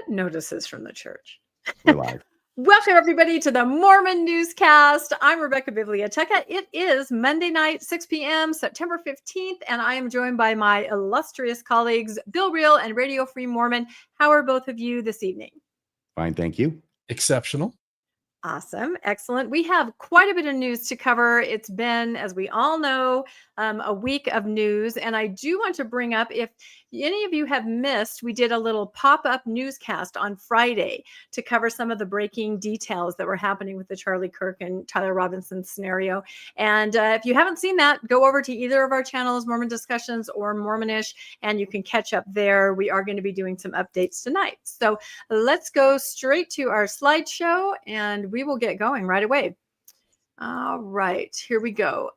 notices from the church. We're live. Welcome, everybody, to the Mormon Newscast. I'm Rebecca Biblioteca. It is Monday night, 6 p.m., September 15th, and I am joined by my illustrious colleagues, Bill Reel and Radio Free Mormon. How are both of you this evening? Fine, thank you. Exceptional. Awesome. Excellent. We have quite a bit of news to cover. It's been, as we all know, a week of news. And I do want to bring up, if any of you have missed, we did a little pop-up newscast on Friday to cover some of the breaking details that were happening with the Charlie Kirk and Tyler Robinson scenario. And if you haven't seen that, go over to either of our channels, Mormon Discussions or Mormonish, and you can catch up there. We are going to be doing some updates tonight. So let's go straight to our slideshow, and we will get going right away. All right, here we go.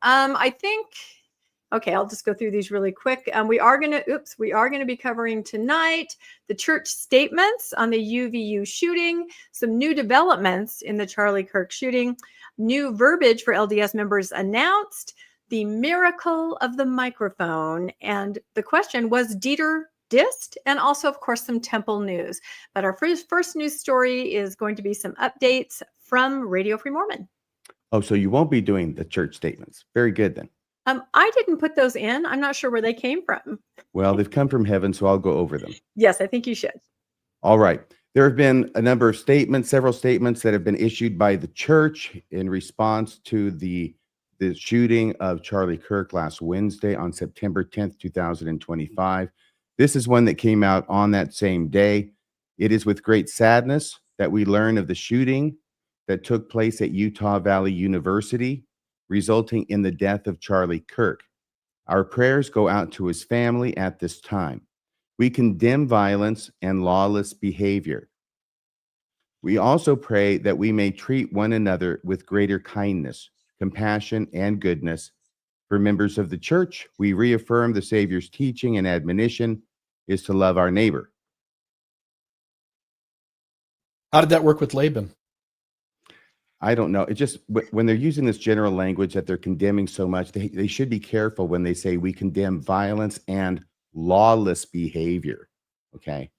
Okay, I'll just go through these really quick. We are going to be covering tonight the church statements on the UVU shooting, some new developments in the Charlie Kirk shooting, new verbiage for LDS members announced, the miracle of the microphone, and the question, was Dieter dissed? And also, of course, some temple news. But our first news story is going to be some updates from Radio Free Mormon. Oh, so you won't be doing the church statements. Very good then. I didn't put those in. I'm not sure where they came from. Well, they've come from heaven, so I'll go over them. Yes, I think you should. All right. There have been a number of statements, several statements that have been issued by the church in response to the shooting of Charlie Kirk last Wednesday on September 10th, 2025. This is one that came out on that same day. It is with great sadness that we learn of the shooting that took place at Utah Valley University, resulting in the death of Charlie Kirk. Our prayers go out to his family at this time. We condemn violence and lawless behavior. We also pray that we may treat one another with greater kindness, compassion, and goodness. For members of the church, we reaffirm the Savior's teaching and admonition is to love our neighbor. How did that work with Laban? I don't know. It just, when they're using this general language that they're condemning so much, they should be careful when they say we condemn violence and lawless behavior. Okay.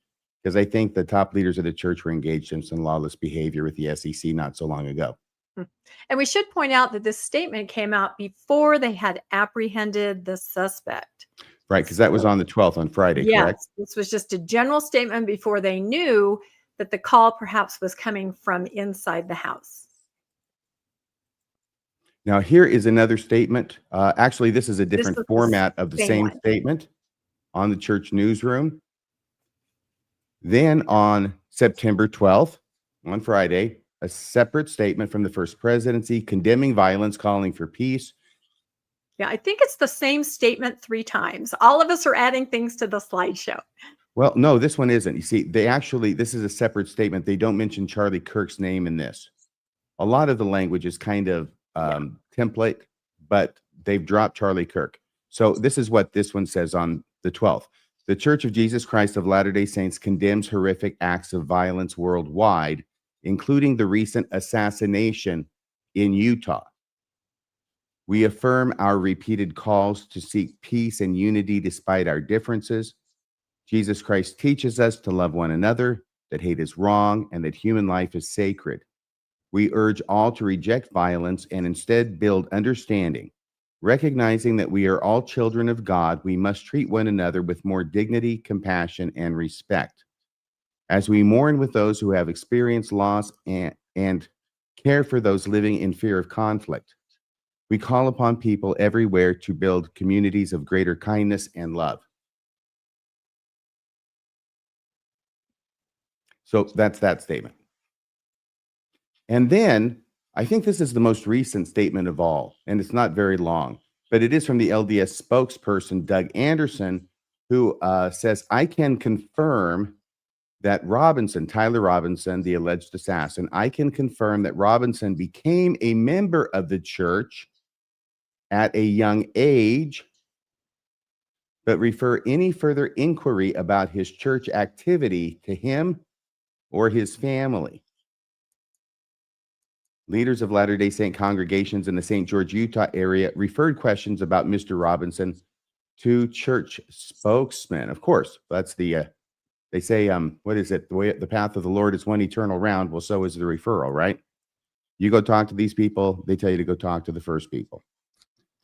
Because I think the top leaders of the church were engaged in some lawless behavior with the SEC not so long ago. And we should point out that this statement came out before they had apprehended the suspect. Right. Because that was on the 12th, on Friday, correct? This was just a general statement before they knew that the call perhaps was coming from inside the house. Now, here is another statement. Actually, this is a different format of the same statement on the church newsroom. Then on September 12th, on Friday, a separate statement from the First Presidency condemning violence, calling for peace. Yeah, I think it's the same statement 3 times. All of us are adding things to the slideshow. Well, no, this one isn't. You see, this is a separate statement. They don't mention Charlie Kirk's name in this. A lot of the language is kind of template, but they've dropped Charlie Kirk. So this is what this one says on the 12th. The Church of Jesus Christ of Latter-day Saints condemns horrific acts of violence worldwide, including the recent assassination in Utah. We affirm our repeated calls to seek peace and unity despite our differences. Jesus Christ teaches us to love one another, that hate is wrong, and that human life is sacred. We urge all to reject violence and instead build understanding. Recognizing that we are all children of God, we must treat one another with more dignity, compassion, and respect. As we mourn with those who have experienced loss and care for those living in fear of conflict, we call upon people everywhere to build communities of greater kindness and love. So that's that statement. And then I think this is the most recent statement of all, and it's not very long, but it is from the LDS spokesperson, Doug Anderson, who says, I can confirm that Tyler Robinson, the alleged assassin, I can confirm that Robinson became a member of the church at a young age, but refer any further inquiry about his church activity to him or his family. Leaders of Latter-day Saint congregations in the St. George, Utah area referred questions about Mr. Robinson to church spokesmen. Of course, that's the They say, what is it? The path of the Lord is one eternal round. Well, so is the referral, right? You go talk to these people, they tell you to go talk to the first people.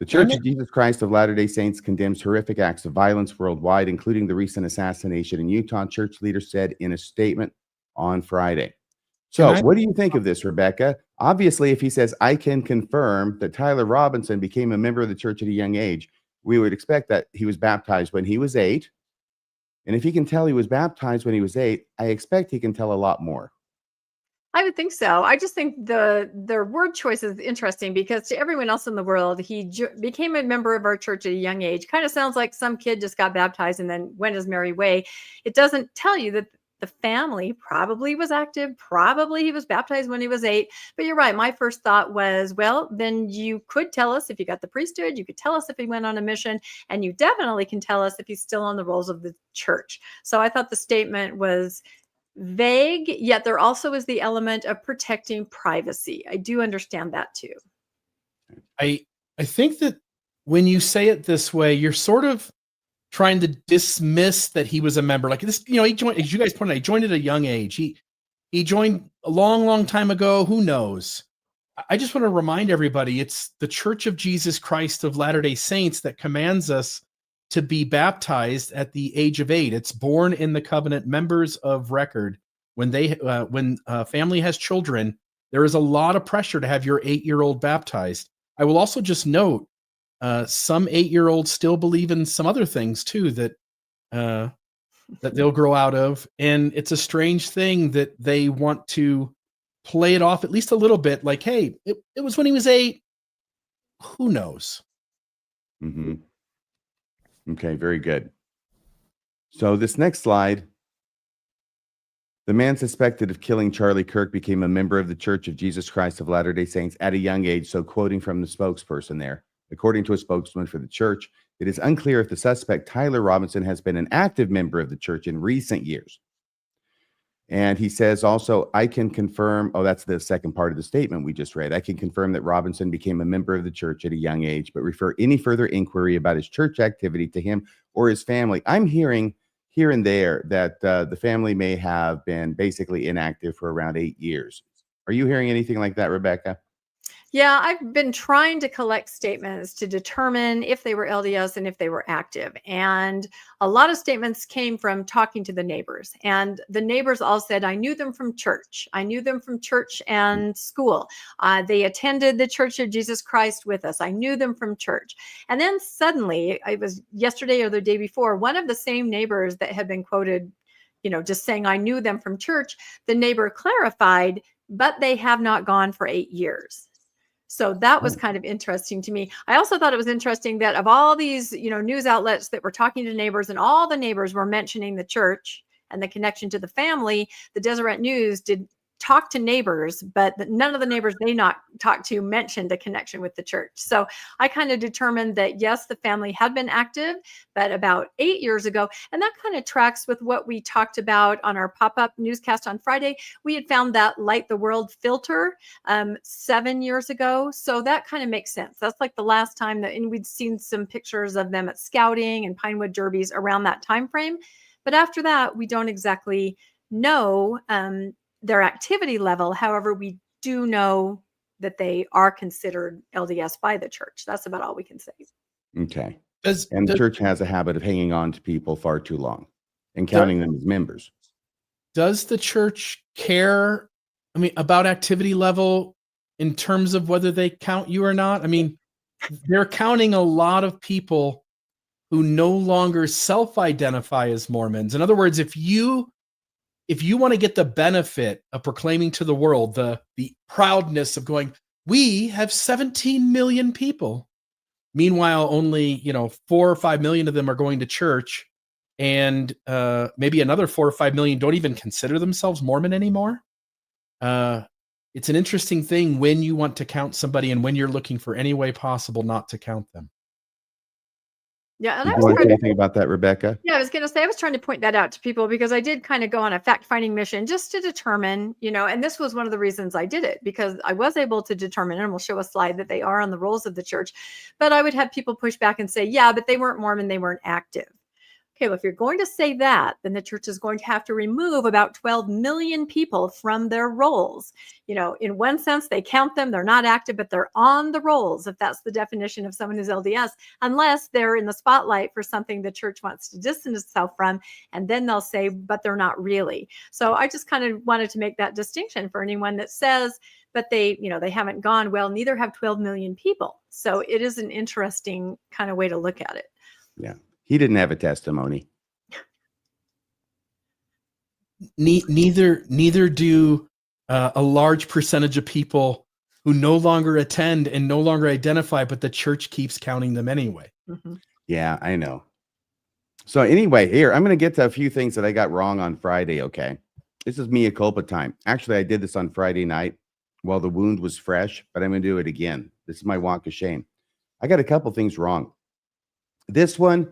The Church of Jesus Christ of Latter-day Saints condemns horrific acts of violence worldwide, including the recent assassination in Utah, church leaders said in a statement on Friday. So what do you think of this, Rebecca? Obviously, if he says, I can confirm that Tyler Robinson became a member of the church at a young age, we would expect that he was baptized when he was 8. And if he can tell he was baptized when he was 8, I expect he can tell a lot more. I would think so. I just think their word choice is interesting because to everyone else in the world, he became a member of our church at a young age. Kind of sounds like some kid just got baptized and then went his merry way. It doesn't tell you that the family probably was active. Probably he was baptized when he was 8. But you're right. My first thought was, well, then you could tell us if you got the priesthood. You could tell us if he went on a mission. And you definitely can tell us if he's still on the rolls of the church. So I thought the statement was vague, yet there also is the element of protecting privacy. I do understand that too. I think that when you say it this way, you're sort of trying to dismiss that he was a member. Like this, he joined, as you guys pointed out, he joined at a young age. He joined a long, long time ago. Who knows? I just want to remind everybody, it's the Church of Jesus Christ of Latter-day Saints that commands us to be baptized at the age of 8. It's born in the covenant members of record. When a family has children, there is a lot of pressure to have your 8-year-old baptized. I will also just note, some 8-year-olds still believe in some other things too that they'll grow out of, and it's a strange thing that they want to play it off at least a little bit, like, hey, it was when he was 8. Who knows? Mm-hmm. Okay, very good. So this next slide, the man suspected of killing Charlie Kirk became a member of the Church of Jesus Christ of Latter-day Saints at a young age. So quoting from the spokesperson there, according to a spokesman for the church, it is unclear if the suspect, Tyler Robinson, has been an active member of the church in recent years. And he says also, I can confirm, that's the second part of the statement we just read. I can confirm that Robinson became a member of the church at a young age, but refer any further inquiry about his church activity to him or his family. I'm hearing here and there that the family may have been basically inactive for around 8 years. Are you hearing anything like that, Rebecca? Yeah, I've been trying to collect statements to determine if they were LDS and if they were active. And a lot of statements came from talking to the neighbors. And the neighbors all said, I knew them from church. I knew them from church and school. They attended the Church of Jesus Christ with us. I knew them from church. And then suddenly, it was yesterday or the day before, one of the same neighbors that had been quoted, just saying, I knew them from church, the neighbor clarified, but they have not gone for 8 years. So that was kind of interesting to me. I also thought it was interesting that of all these, news outlets that were talking to neighbors, and all the neighbors were mentioning the church and the connection to the family, the Deseret News did talk to neighbors, but none of the neighbors they not talked to mentioned a connection with the church. So I kind of determined that, yes, the family had been active, but about 8 years ago. And that kind of tracks with what we talked about on our pop-up newscast on Friday. We had found that Light the World filter 7 years ago. So that kind of makes sense. That's like the last time and we'd seen some pictures of them at scouting and Pinewood Derbies around that time frame. But after that, we don't exactly know their activity level. However, we do know that they are considered LDS by the church. That's about all we can say. Okay. And the church has a habit of hanging on to people far too long and counting them as members. Does the church care, about activity level in terms of whether they count you or not? They're counting a lot of people who no longer self-identify as Mormons. In other words, if you want to get the benefit of proclaiming to the world the proudness of going, we have 17 million people. Meanwhile, only 4 or 5 million of them are going to church, and maybe another 4 or 5 million don't even consider themselves Mormon anymore. It's an interesting thing when you want to count somebody and when you're looking for any way possible not to count them. Yeah, and you want to say anything about that, Rebecca? Yeah, I was going to say, I was trying to point that out to people because I did kind of go on a fact-finding mission just to determine, and this was one of the reasons I did it, because I was able to determine, and we'll show a slide, that they are on the rolls of the church. But I would have people push back and say, yeah, but they weren't Mormon, they weren't active. Okay, well, if you're going to say that, then the church is going to have to remove about 12 million people from their rolls. In one sense, they count them, they're not active, but they're on the rolls, if that's the definition of someone who's LDS, unless they're in the spotlight for something the church wants to distance itself from, and then they'll say, but they're not really. So I just kind of wanted to make that distinction for anyone that says, but they haven't gone. Well, neither have 12 million people. So it is an interesting kind of way to look at it. Yeah. He didn't have a testimony. Neither do a large percentage of people who no longer attend and no longer identify, but the church keeps counting them anyway. Mm-hmm. Yeah, I know. So anyway, here, I'm going to get to a few things that I got wrong on Friday, okay? This is mea culpa time. Actually, I did this on Friday night while the wound was fresh, but I'm going to do it again. This is my walk of shame. I got a couple things wrong. This one,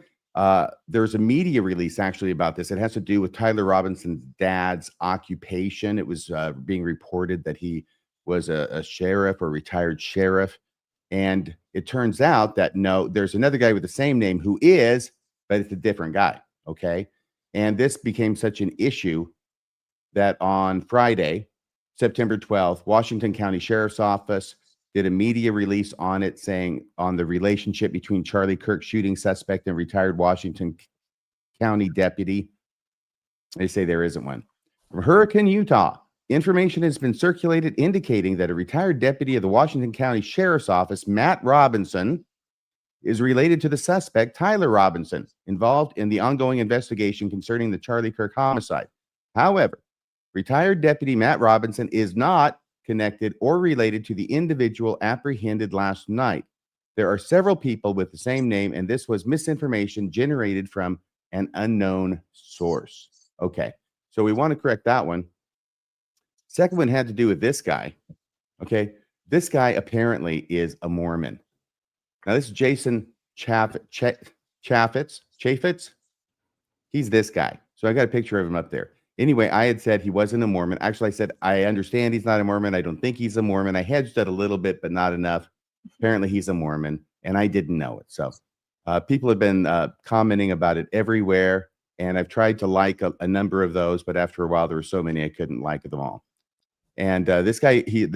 there's a media release actually about this. It has to do with Tyler Robinson's dad's occupation. It was being reported that he was a sheriff or retired sheriff. And it turns out that no, there's another guy with the same name who is, but it's a different guy. Okay. And this became such an issue that on Friday, September 12th, Washington County Sheriff's Office did a media release on it saying on the relationship between Charlie Kirk shooting suspect and retired Washington County deputy. They say there isn't one. From Hurricane, Utah, information has been circulated indicating that a retired deputy of the Washington County Sheriff's Office, Matt Robinson, is related to the suspect, Tyler Robinson, involved in the ongoing investigation concerning the Charlie Kirk homicide. However, retired deputy Matt Robinson is not connected or related to the individual apprehended last night. There are several people with the same name, and this was misinformation generated from an unknown source. Okay, so we want to correct that one. Second one had to do with this guy. Okay, this guy apparently is a Mormon. Now, this is Jason Chaffetz. He's this guy. So I got a picture of him up there. Anyway, I had said he wasn't a Mormon. Actually, I said, I understand he's not a Mormon. I don't think he's a Mormon. I hedged it a little bit, but not enough. Apparently, he's a Mormon, and I didn't know it. So people have been commenting about it everywhere, and I've tried to like a number of those, but after a while, there were so many I couldn't like them all. And this guy, he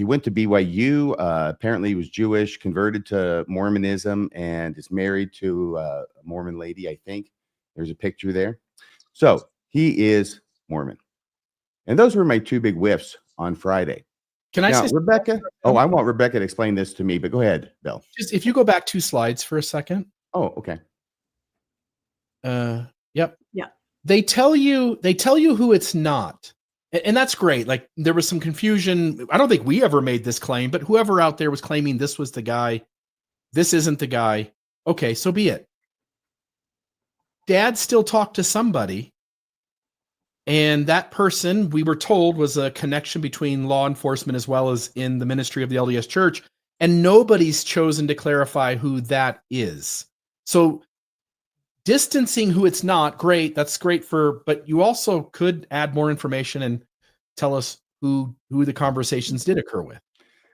went to BYU. Apparently, he was Jewish, converted to Mormonism, and is married to a Mormon lady, I think. There's a picture there. So he is Mormon. And those were my two big whiffs on Friday. Can I say Rebecca? Oh, I want Rebecca to explain this to me, but go ahead, Bill. Just if you go back 2 slides for a second. Oh, okay. Yep. Yeah. They tell you who it's not. And that's great. Like there was some confusion. I don't think we ever made this claim, but whoever out there was claiming this was the guy, this isn't the guy. Okay, so be it. Dad still talked to somebody. And that person, we were told, was a connection between law enforcement as well as in the ministry of the LDS Church. And nobody's chosen to clarify who that is. So distancing who it's not, great. That's great but you also could add more information and tell us who the conversations did occur with.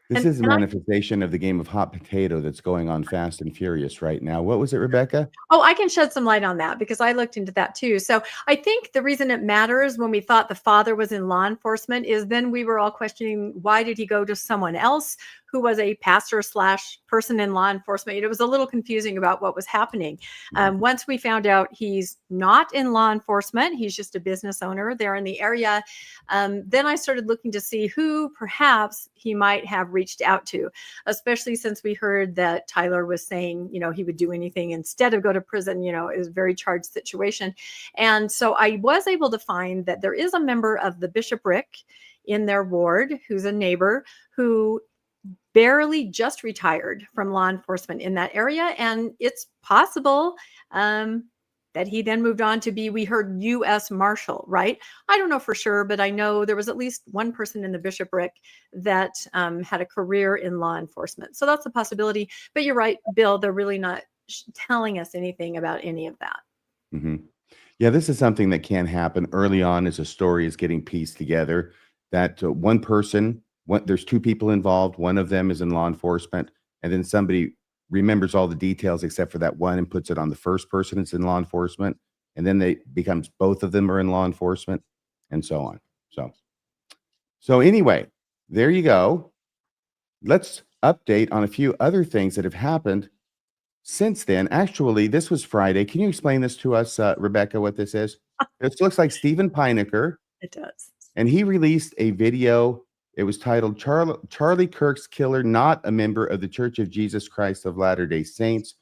This is a manifestation of the game of hot potato that's going on fast and furious right now. What was it, Rebecca? Oh, I can shed some light on that because I looked into that too. So I think the reason it matters when we thought the father was in law enforcement is then we were all questioning, why did he go to someone else who was a pastor / person in law enforcement? It was a little confusing about what was happening. Once we found out he's not in law enforcement, he's just a business owner there in the area. Then I started looking to see who perhaps he might have reached out to, especially since we heard that Tyler was saying, he would do anything instead of go to prison. It was a very charged situation. And so I was able to find that there is a member of the bishopric in their ward who's a neighbor who barely just retired from law enforcement in that area. And it's possible that he then moved on to be, we heard U.S. Marshal, right? I don't know for sure, but I know there was at least one person in the bishopric that had a career in law enforcement. So that's a possibility. But you're right, Bill, they're really not telling us anything about any of that. Mm-hmm. Yeah, this is something that can happen early on as a story is getting pieced together, that one person, there's two people involved, one of them is in law enforcement, and then somebody remembers all the details except for that one and puts it on the first person that's in law enforcement. and then they becomes both of them are in law enforcement, and so on. So anyway, there you go. Let's update on a few other things that have happened since then. Actually, this was Friday. Can you explain this to us, Rebecca, what this is? This looks like Stephen Pinecker. It does. And he released a video. It was titled Charlie Kirk's Killer, Not a Member of the Church of Jesus Christ of Latter-day Saints.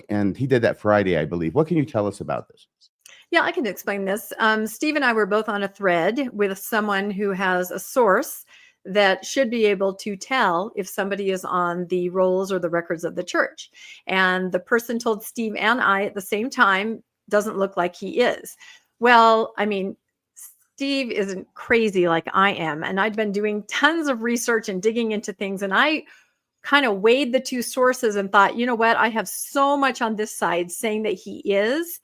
And he did that Friday, I believe. What can you tell us about this? Yeah, I can explain this. Steve and I were both on a thread with someone who has a source that should be able to tell if somebody is on the rolls or the records of the church. And the person told Steve and I at the same time, doesn't look like he is. Well, I mean, Steve isn't crazy like I am. And I'd been doing tons of research and digging into things. And I kind of weighed the two sources and thought, you know what? I have so much on this side saying that he is.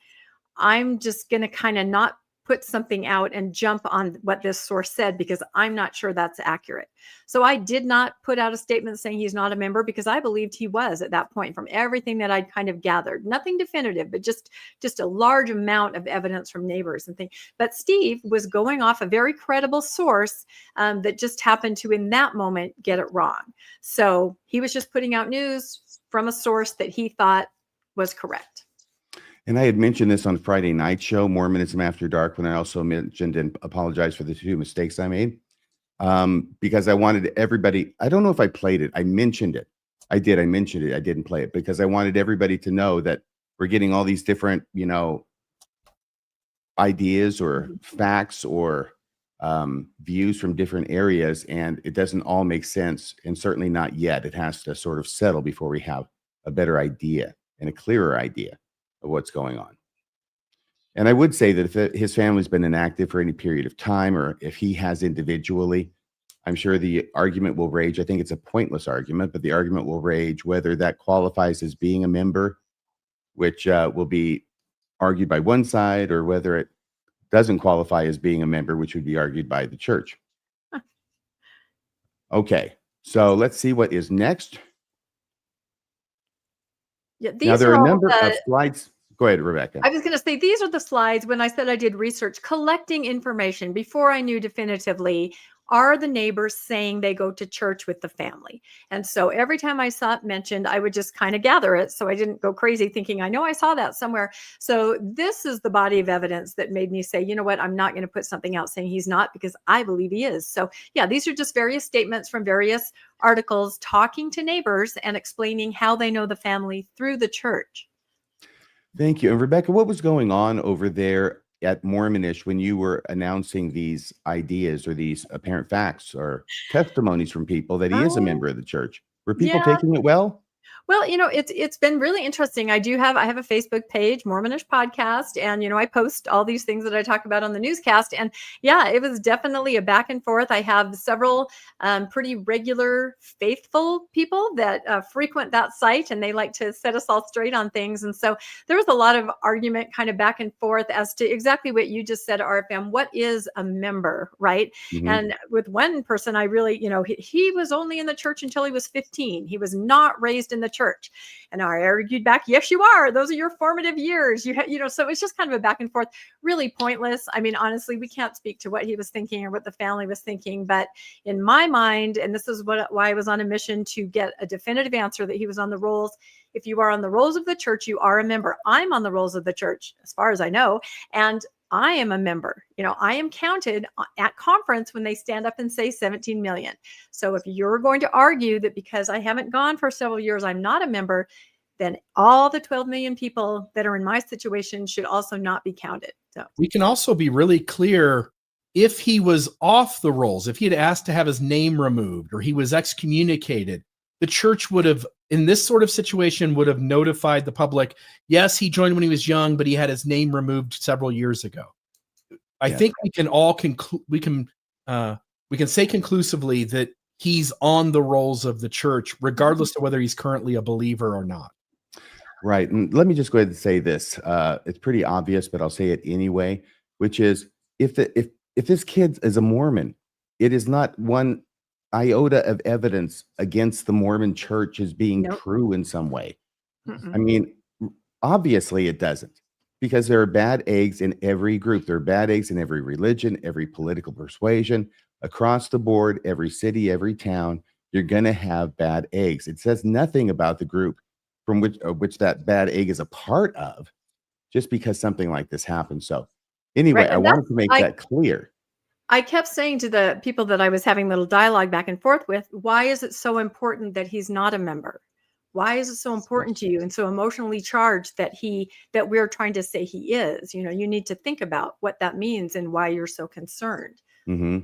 I'm just going to kind of not put something out and jump on what this source said because I'm not sure that's accurate. So I did not put out a statement saying he's not a member because I believed he was at that point from everything that I'd kind of gathered. Nothing definitive, but just a large amount of evidence from neighbors and things. But Steve was going off a very credible source that just happened to, in that moment, get it wrong. So he was just putting out news from a source that he thought was correct. And I had mentioned this on Friday night show, Mormonism After Dark, when I also mentioned and apologized for the two mistakes I made. Because I wanted everybody, I don't know if I played it. I mentioned it. I did. I mentioned it. I didn't play it because I wanted everybody to know that we're getting all these different, ideas or facts or views from different areas. And it doesn't all make sense. And certainly not yet. It has to sort of settle before we have a better idea and a clearer idea of what's going on. And I would say that if his family's been inactive for any period of time, or if he has individually, I'm sure the argument will rage. I think it's a pointless argument, but the argument will rage whether that qualifies as being a member, which will be argued by one side, or whether it doesn't qualify as being a member, which would be argued by the church. Okay, so let's see what is next. Yeah, Now, there are a number of slides. Go ahead, Rebecca. I was going to say, these are the slides when I said I did research, collecting information before I knew definitively, are the neighbors saying they go to church with the family? And so every time I saw it mentioned, I would just kind of gather it. So I didn't go crazy thinking, I know I saw that somewhere. So this is the body of evidence that made me say, you know what, I'm not going to put something out saying he's not, because I believe he is. So yeah, these are just various statements from various articles talking to neighbors and explaining how they know the family through the church. Thank you. And Rebecca, what was going on over there at Mormonish when you were announcing these ideas or these apparent facts or testimonies from people that he is a member of the church? Were people taking it well? Well, it's been really interesting. I have a Facebook page, Mormonish Podcast, and I post all these things that I talk about on the newscast. And yeah, it was definitely a back and forth. I have several pretty regular, faithful people that frequent that site, and they like to set us all straight on things. And so there was a lot of argument, kind of back and forth, as to exactly what you just said, RFM. What is a member, right? Mm-hmm. And with one person, I really, he was only in the church until he was 15. He was not raised in the church. And I argued back, yes, you are. Those are your formative years. So it's just kind of a back and forth, really pointless. I mean, honestly, we can't speak to what he was thinking or what the family was thinking. But in my mind, and this is why I was on a mission to get a definitive answer that he was on the rolls. If you are on the rolls of the church, you are a member. I'm on the rolls of the church, as far as I know. And I am a member. I am counted at conference when they stand up and say 17 million. So if you're going to argue that because I haven't gone for several years, I'm not a member, then all the 12 million people that are in my situation should also not be counted. So we can also be really clear, if he was off the rolls, if he had asked to have his name removed or he was excommunicated, the church would have, in this sort of situation, would have notified the public, yes, he joined when he was young, but he had his name removed several years ago. I think we can all we can say conclusively that he's on the rolls of the church, regardless of whether he's currently a believer or not. Right. And let me just go ahead and say this. It's pretty obvious, but I'll say it anyway, which is if this kid is a Mormon, it is not one iota of evidence against the Mormon church as being true in some way. I mean, obviously it doesn't. because there are bad eggs in every group. There are bad eggs in every religion, every political persuasion, across the board, every city, every town. You're going to have bad eggs. It says nothing about the group from which that bad egg is a part of, just because something like this happens. So anyway, Right. I And wanted to make that clear. I kept saying to the people that I was having little dialogue back and forth with, why is it so important that he's not a member? Why is it so important to you and so emotionally charged that we're trying to say he is? You know, you need to think about what that means and why you're so concerned. Mm-hmm.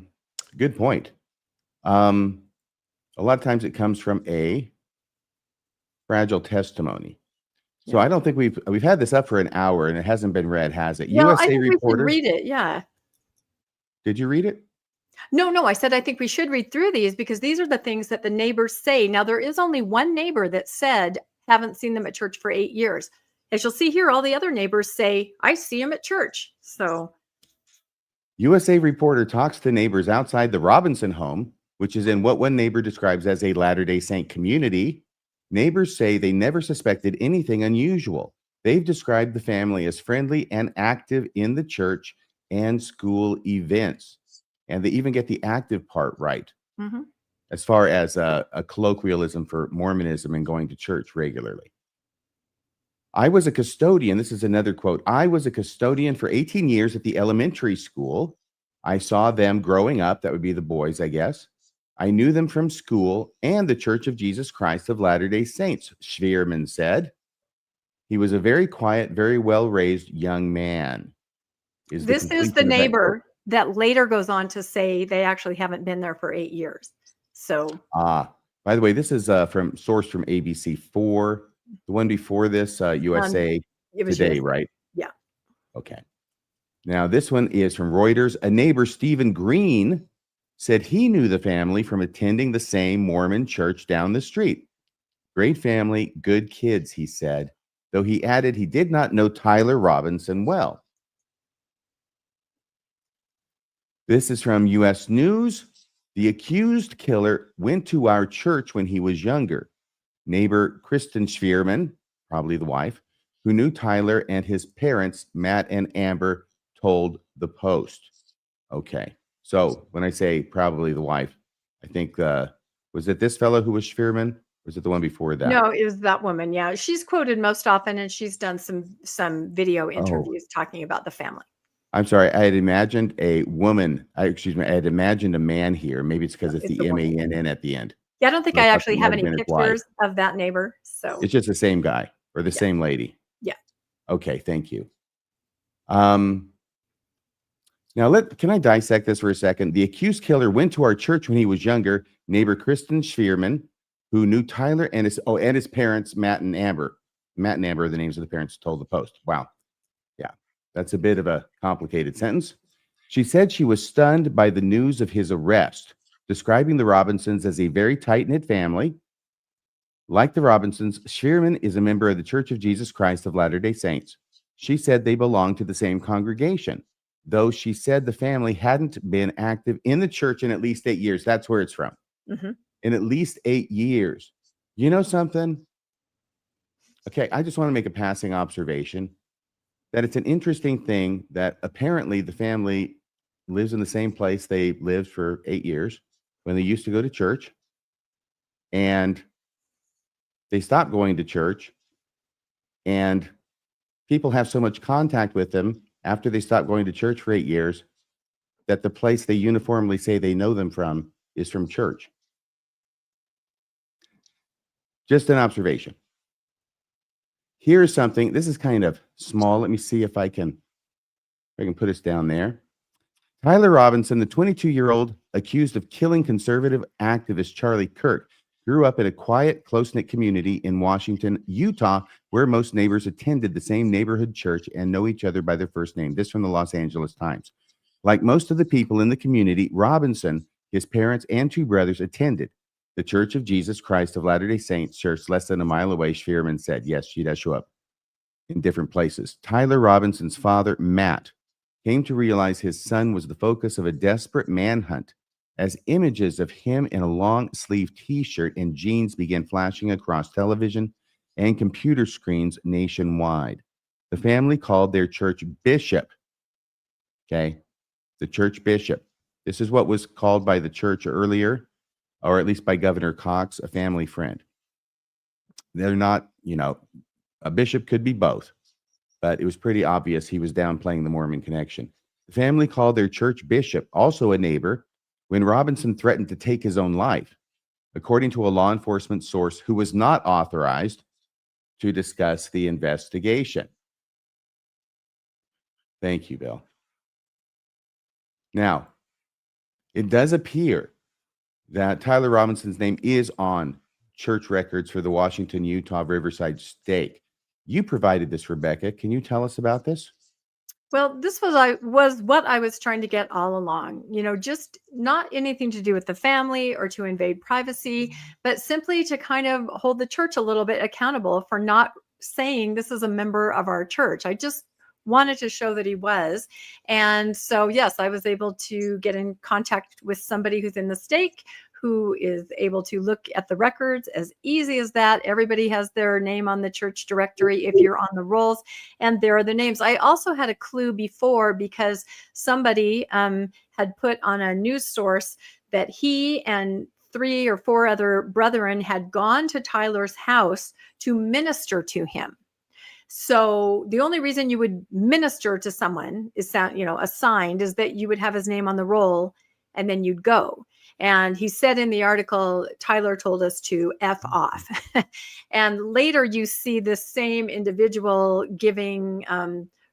Good point. A lot of times it comes from a fragile testimony. So Yeah. I don't think we've had this up for an hour and it hasn't been read, has it? Well, I USA think we Reporter. should read it. Yeah. Did you read it? No, I said I think we should read through these because these are the things that the neighbors say. Now, there is only one neighbor that said, haven't seen them at church for 8 years. As you'll see here, all the other neighbors say, I see him at church. So USA Reporter talks to neighbors outside the Robinson home, which is in what one neighbor describes as a Latter-day Saint community. Neighbors say they never suspected anything unusual. They've described the family as friendly and active in the church and school events. And they even get the active part right, as far as a colloquialism for Mormonism and going to church regularly. I was a custodian. This is another quote. I was a custodian for 18 years at the elementary school. I saw them growing up. That would be the boys, I guess. I knew them from school and the Church of Jesus Christ of Latter-day Saints, Schwierman said. He was a very quiet, very well-raised young man. This is the neighbor that later goes on to say they actually haven't been there for 8 years. So, by the way, this is sourced from ABC4. The one before this, USA Today, USA. right? Yeah. Okay. Now, this one is from Reuters. A neighbor, Stephen Green, said he knew the family from attending the same Mormon church down the street. Great family, good kids, he said, though he added he did not know Tyler Robinson well. This is from U.S. News. The accused killer went to our church when he was younger. Neighbor Kristen Schwierman, probably the wife, who knew Tyler and his parents, Matt and Amber, told the Post. Okay. So when I say probably the wife, I think, was it this fellow who was Schwierman? Or was it the one before that? No, it was that woman. Yeah. She's quoted most often and she's done some video interviews talking about the family. I'm sorry. I had imagined a woman. I had imagined a man here. Maybe it's because it's the MANN at the end. Yeah, I don't think I actually have any pictures of that neighbor. So it's just the same guy or the same lady. Yeah. Okay. Thank you. Now, can I dissect this for a second? The accused killer went to our church when he was younger. Neighbor Kristen Schwierman, who knew Tyler and his parents, Matt and Amber. Matt and Amber are the names of the parents, told the Post. Wow. Yeah, that's a bit of a complicated sentence. She said she was stunned by the news of his arrest, describing the Robinsons as a very tight-knit family. Like the Robinsons, Schwierman is a member of the Church of Jesus Christ of Latter-day Saints. She said they belong to the same congregation, though she said the family hadn't been active in the church in at least 8 years. That's where it's from. In at least 8 years. You know something? Okay, I just want to make a passing observation that it's an interesting thing that apparently the family lives in the same place they lived for 8 years when they used to go to church, and they stopped going to church, and people have so much contact with them after they stopped going to church for 8 years that the place they uniformly say they know them from is from church. Just an observation. Here's something. This is kind of small. Let me see if I can put us down there. Tyler Robinson, the 22-year-old accused of killing conservative activist Charlie Kirk, grew up in a quiet, close-knit community in Washington, Utah, where most neighbors attended the same neighborhood church and know each other by their first name. This from the Los Angeles Times. Like most of the people in the community, Robinson, his parents, and 2 brothers attended the Church of Jesus Christ of Latter-day Saints church less than a mile away. Schwierman said, yes, she does show up in different places. Tyler Robinson's father, Matt, came to realize his son was the focus of a desperate manhunt as images of him in a long-sleeved T-shirt and jeans began flashing across television and computer screens nationwide. The family called their church bishop. Okay. The church bishop. This is what was called by the church earlier, or at least by Governor Cox, a family friend. They're not, a bishop could be both, but it was pretty obvious he was downplaying the Mormon connection. The family called their church bishop, also a neighbor, when Robinson threatened to take his own life, according to a law enforcement source who was not authorized to discuss the investigation. Thank you, Bill. Now, it does appear that Tyler Robinson's name is on church records for the Washington, Utah Riverside Stake. You provided this, Rebecca. Can you tell us about this? Well, this was what I was trying to get all along, just not anything to do with the family or to invade privacy, but simply to kind of hold the church a little bit accountable for not saying this is a member of our church. I just wanted to show that he was. And so, yes, I was able to get in contact with somebody who's in the stake, who is able to look at the records as easy as that. Everybody has their name on the church directory if you're on the rolls, and there are the names. I also had a clue before because somebody had put on a news source that he and 3 or 4 other brethren had gone to Tyler's house to minister to him. So the only reason you would minister to someone is assigned is that you would have his name on the roll and then you'd go. And he said in the article, Tyler told us to F off. And later you see this same individual giving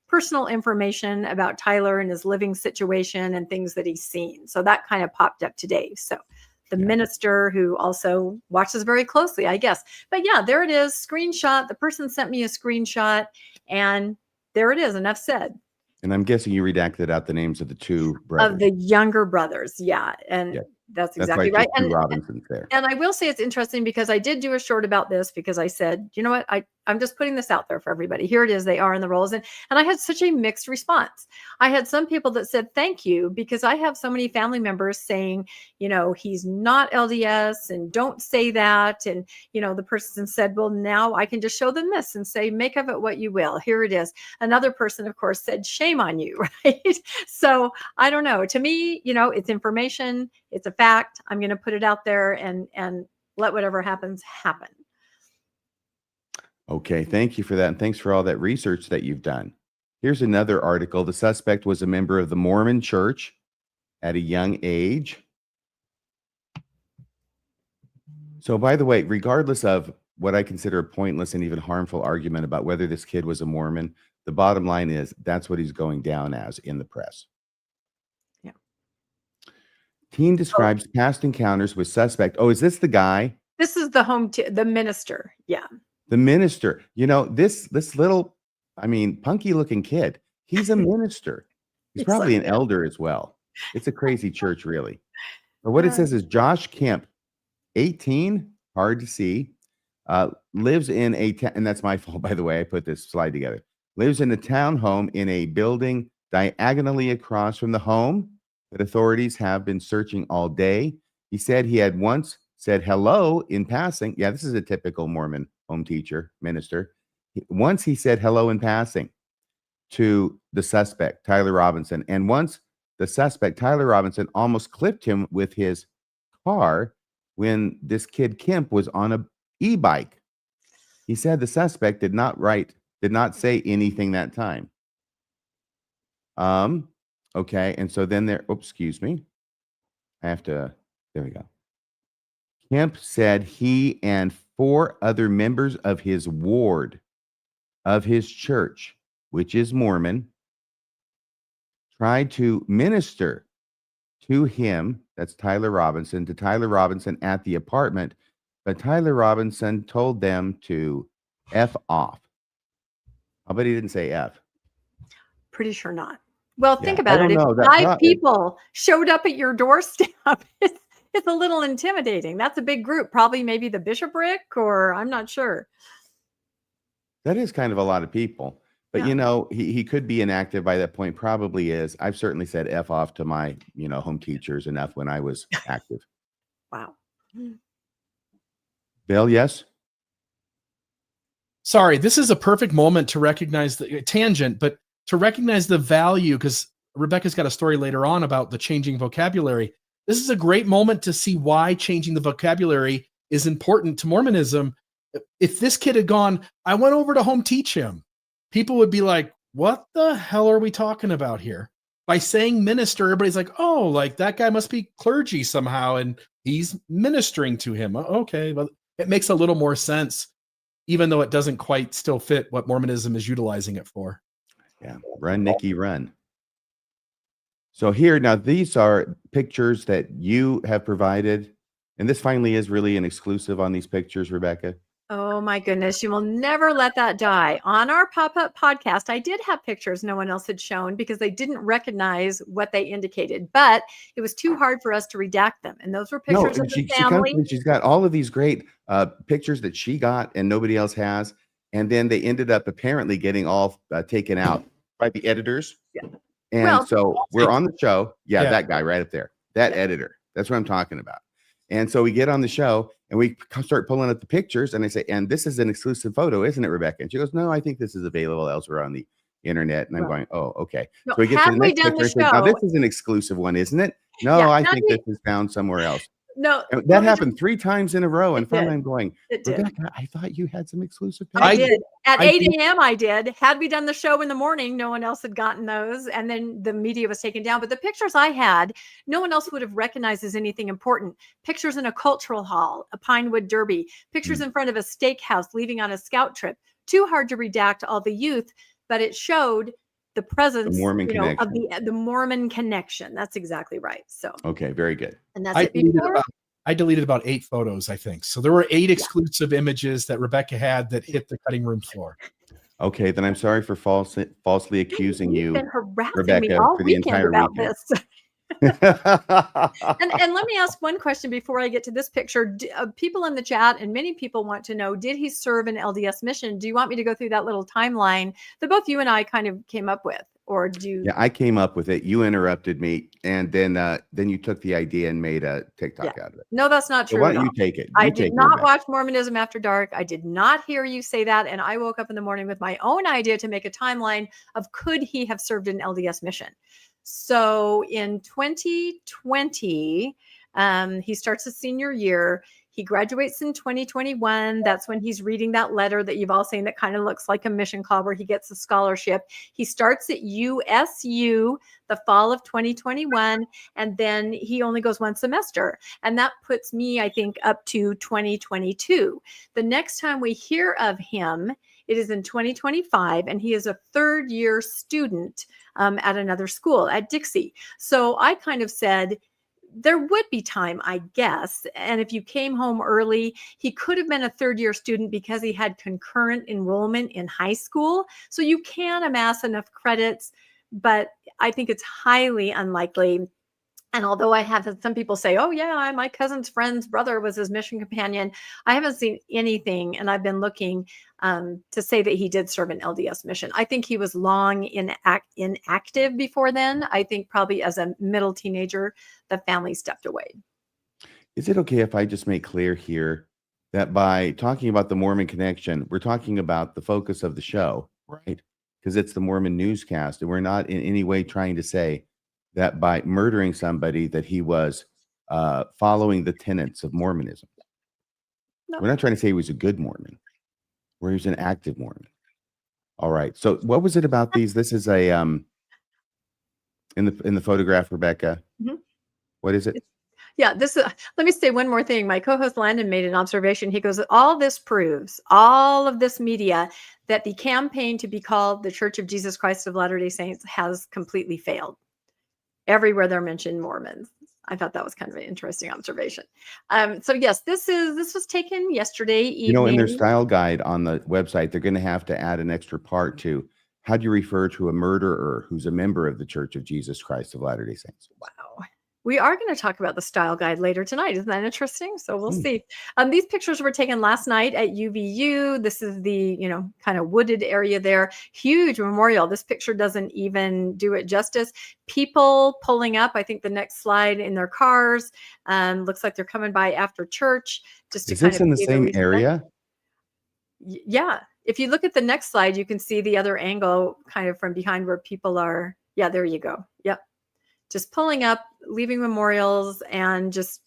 personal information about Tyler and his living situation and things that he's seen. So that kind of popped up today. So the minister who also watches very closely, I guess. But yeah, there it is. Screenshot. The person sent me a screenshot and there it is. Enough said. And I'm guessing you redacted out the names of the 2 brothers. Of the younger brothers. Yeah. And that's exactly right. And Robinson's there. And I will say it's interesting because I did do a short about this because I said, you know what, I'm just putting this out there for everybody. Here it is. They are in the rolls. And I had such a mixed response. I had some people that said, thank you, because I have so many family members saying, he's not LDS and don't say that. And, the person said, well, now I can just show them this and say, make of it what you will. Here it is. Another person, of course, said, shame on you. Right. So I don't know. To me, it's information. It's a fact. I'm going to put it out there and let whatever happens happen. Okay, thank you for that. And thanks for all that research that you've done. Here's another article. The suspect was a member of the Mormon Church at a young age. So, by the way, regardless of what I consider a pointless and even harmful argument about whether this kid was a Mormon, the bottom line is that's what he's going down as in the press. Yeah. Teen describes past encounters with suspect. Oh, is this the guy? This is the minister. Yeah. The minister, this little, punky looking kid, he's a minister. He's probably an elder as well. It's a crazy church, really. But what it says is Josh Kemp, 18, hard to see, lives in and that's my fault, by the way, I put this slide together, lives in a townhome in a building diagonally across from the home that authorities have been searching all day. He said he had once said hello in passing. Yeah, this is a typical Mormon home teacher, minister. Once he said hello in passing to the suspect, Tyler Robinson. And once the suspect, Tyler Robinson, almost clipped him with his car when this kid Kemp was on a e-bike. He said the suspect did not say anything that time. Okay. And so then excuse me. There we go. Kemp said he and 4 other members of his ward of his church, which is Mormon, tried to minister to him, that's Tyler Robinson, at the apartment, but Tyler Robinson told them to F off. I'll bet he didn't say F. Pretty sure not. Well, think about it. If 5 people showed up at your doorstep, it's a little intimidating. That's a big group, probably maybe the bishopric, or I'm not sure. That is kind of a lot of people. But, he could be inactive by that point, probably is. I've certainly said F off to my, home teachers enough when I was active. Wow. Bill, yes? sorry, this is a perfect moment to recognize the tangent, but to recognize the value, because Rebecca's got a story later on about the changing vocabulary. This is a great moment to see why changing the vocabulary is important to Mormonism. If this kid had gone, I went over to home teach him, people would be like, what the hell are we talking about here? By saying minister, everybody's like, oh, like that guy must be clergy somehow, and he's ministering to him. Okay, well, it makes a little more sense, even though it doesn't quite still fit what Mormonism is utilizing it for. Yeah, run, Nikki, run. So here, now these are pictures that you have provided, and this finally is really an exclusive on these pictures, Rebecca. Oh my goodness, you will never let that die. On our pop-up podcast, I did have pictures no one else had shown because they didn't recognize what they indicated, but it was too hard for us to redact them. And those were pictures of the family. She's got all of these great pictures that she got and nobody else has. And then they ended up apparently getting all taken out by the editors. Yeah. And so we're on the show. Yeah, that guy right up there, that editor. That's what I'm talking about. And so we get on the show and we start pulling up the pictures, and I say, and this is an exclusive photo, isn't it, Rebecca? And she goes, no, I think this is available elsewhere on the internet. And I'm going, oh, okay. No, so we get to the next picture and say, now show, this is an exclusive one, isn't it? No, I think this is found somewhere else. No, and that happened 3 times in a row. And finally I'm going, Rebecca, I thought you had some exclusive pictures. I did. At 8 a.m. I did. Had we done the show in the morning, no one else had gotten those. And then the media was taken down. But the pictures I had, no one else would have recognized as anything important. Pictures in a cultural hall, a Pinewood Derby, pictures in front of a steakhouse leaving on a scout trip. Too hard to redact all the youth, but it showed the presence, the Mormon connection. Of the Mormon connection. That's exactly right. So okay, very good. And that's I deleted about 8 photos, I think. So there were 8 exclusive images that Rebecca had that hit the cutting room floor. Okay, then I'm sorry for falsely accusing you, Rebecca, me all for the entire about weekend. This. and let me ask one question before I get to this picture. People in the chat and many people want to know, did he serve an LDS mission? Do you want me to go through that little timeline that both you and I kind of came up with? Or do you? Yeah, I came up with it. You interrupted me, and then you took the idea and made a TikTok out of it. No, that's not true. So why don't you take it? I did not watch Mormonism After Dark. I did not hear you say that, and I woke up in the morning with my own idea to make a timeline of could he have served an LDS mission. So in 2020, he starts his senior year. He graduates in 2021. That's when he's reading that letter that you've all seen that kind of looks like a mission call where he gets a scholarship. He starts at USU the fall of 2021, and then he only goes one semester. And that puts me, I think, up to 2022. The next time we hear of him, it is in 2025, and he is a 3rd-year student at another school at Dixie. So I kind of said, there would be time, I guess. And if you came home early, he could have been a 3rd-year student because he had concurrent enrollment in high school. So you can amass enough credits, but I think it's highly unlikely. And although I have had some people say, oh yeah, my cousin's friend's brother was his mission companion, I haven't seen anything, and I've been looking to say that he did serve an LDS mission. I think he was long inactive before then. I think probably as a middle teenager, the family stepped away. Is it okay if I just make clear here that by talking about the Mormon connection, we're talking about the focus of the show, right? Because it's the Mormon newscast, and we're not in any way trying to say that by murdering somebody that he was following the tenets of Mormonism. No. We're not trying to say he was a good Mormon, where he was an active Mormon. All right. So what was it about these? This is a in the photograph, Rebecca. Mm-hmm. What is it? Yeah, this is, let me say one more thing. My co-host Landon made an observation. He goes, all this proves, all of this media, that the campaign to be called the Church of Jesus Christ of Latter-day Saints has completely failed. Everywhere they're mentioned Mormons. I thought that was kind of an interesting observation. So yes, this was taken yesterday evening. You know, in their style guide on the website, they're going to have to add an extra part to how do you refer to a murderer who's a member of the Church of Jesus Christ of Latter-day Saints. Wow. We are going to talk about the style guide later tonight. Isn't that interesting? So we'll see. These pictures were taken last night at UVU. This is the, kind of wooded area there. Huge memorial. This picture doesn't even do it justice. People pulling up, I think the next slide, in their cars. Looks like they're coming by after church. Just to is this in the same area? Yeah. if you look at the next slide, you can see the other angle kind of from behind where people are. Yeah, there you go. Yep. Just pulling up, leaving memorials, and just,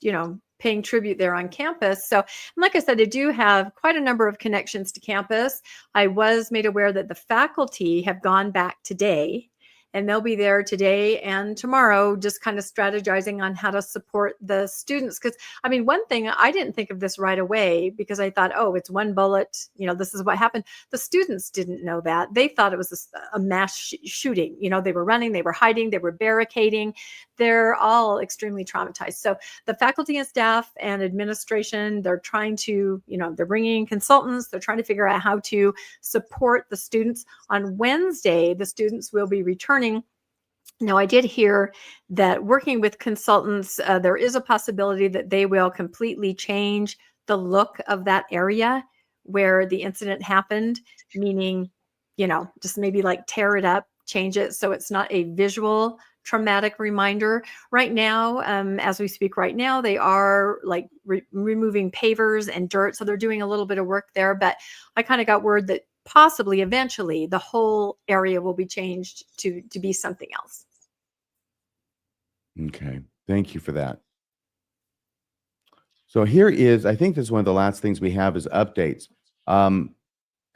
paying tribute there on campus. So, like I said, I do have quite a number of connections to campus. I was made aware that the faculty have gone back today, and they'll be there today and tomorrow, just kind of strategizing on how to support the students. Because, one thing, I didn't think of this right away because I thought, oh, it's one bullet. This is what happened. The students didn't know that. They thought it was a mass shooting. They were running, they were hiding, they were barricading. They're all extremely traumatized. So the faculty and staff and administration, they're trying to, they're bringing in consultants. They're trying to figure out how to support the students. On Wednesday, the students will be returning. Now, I did hear that working with consultants, there is a possibility that they will completely change the look of that area where the incident happened, meaning, just maybe like tear it up, change it so it's not a visual traumatic reminder. Right now, as we speak right now, they are like removing pavers and dirt. So they're doing a little bit of work there. But I kind of got word that possibly eventually the whole area will be changed to be something else. Okay. Thank you for that. So here is, I think this is one of the last things we have is updates.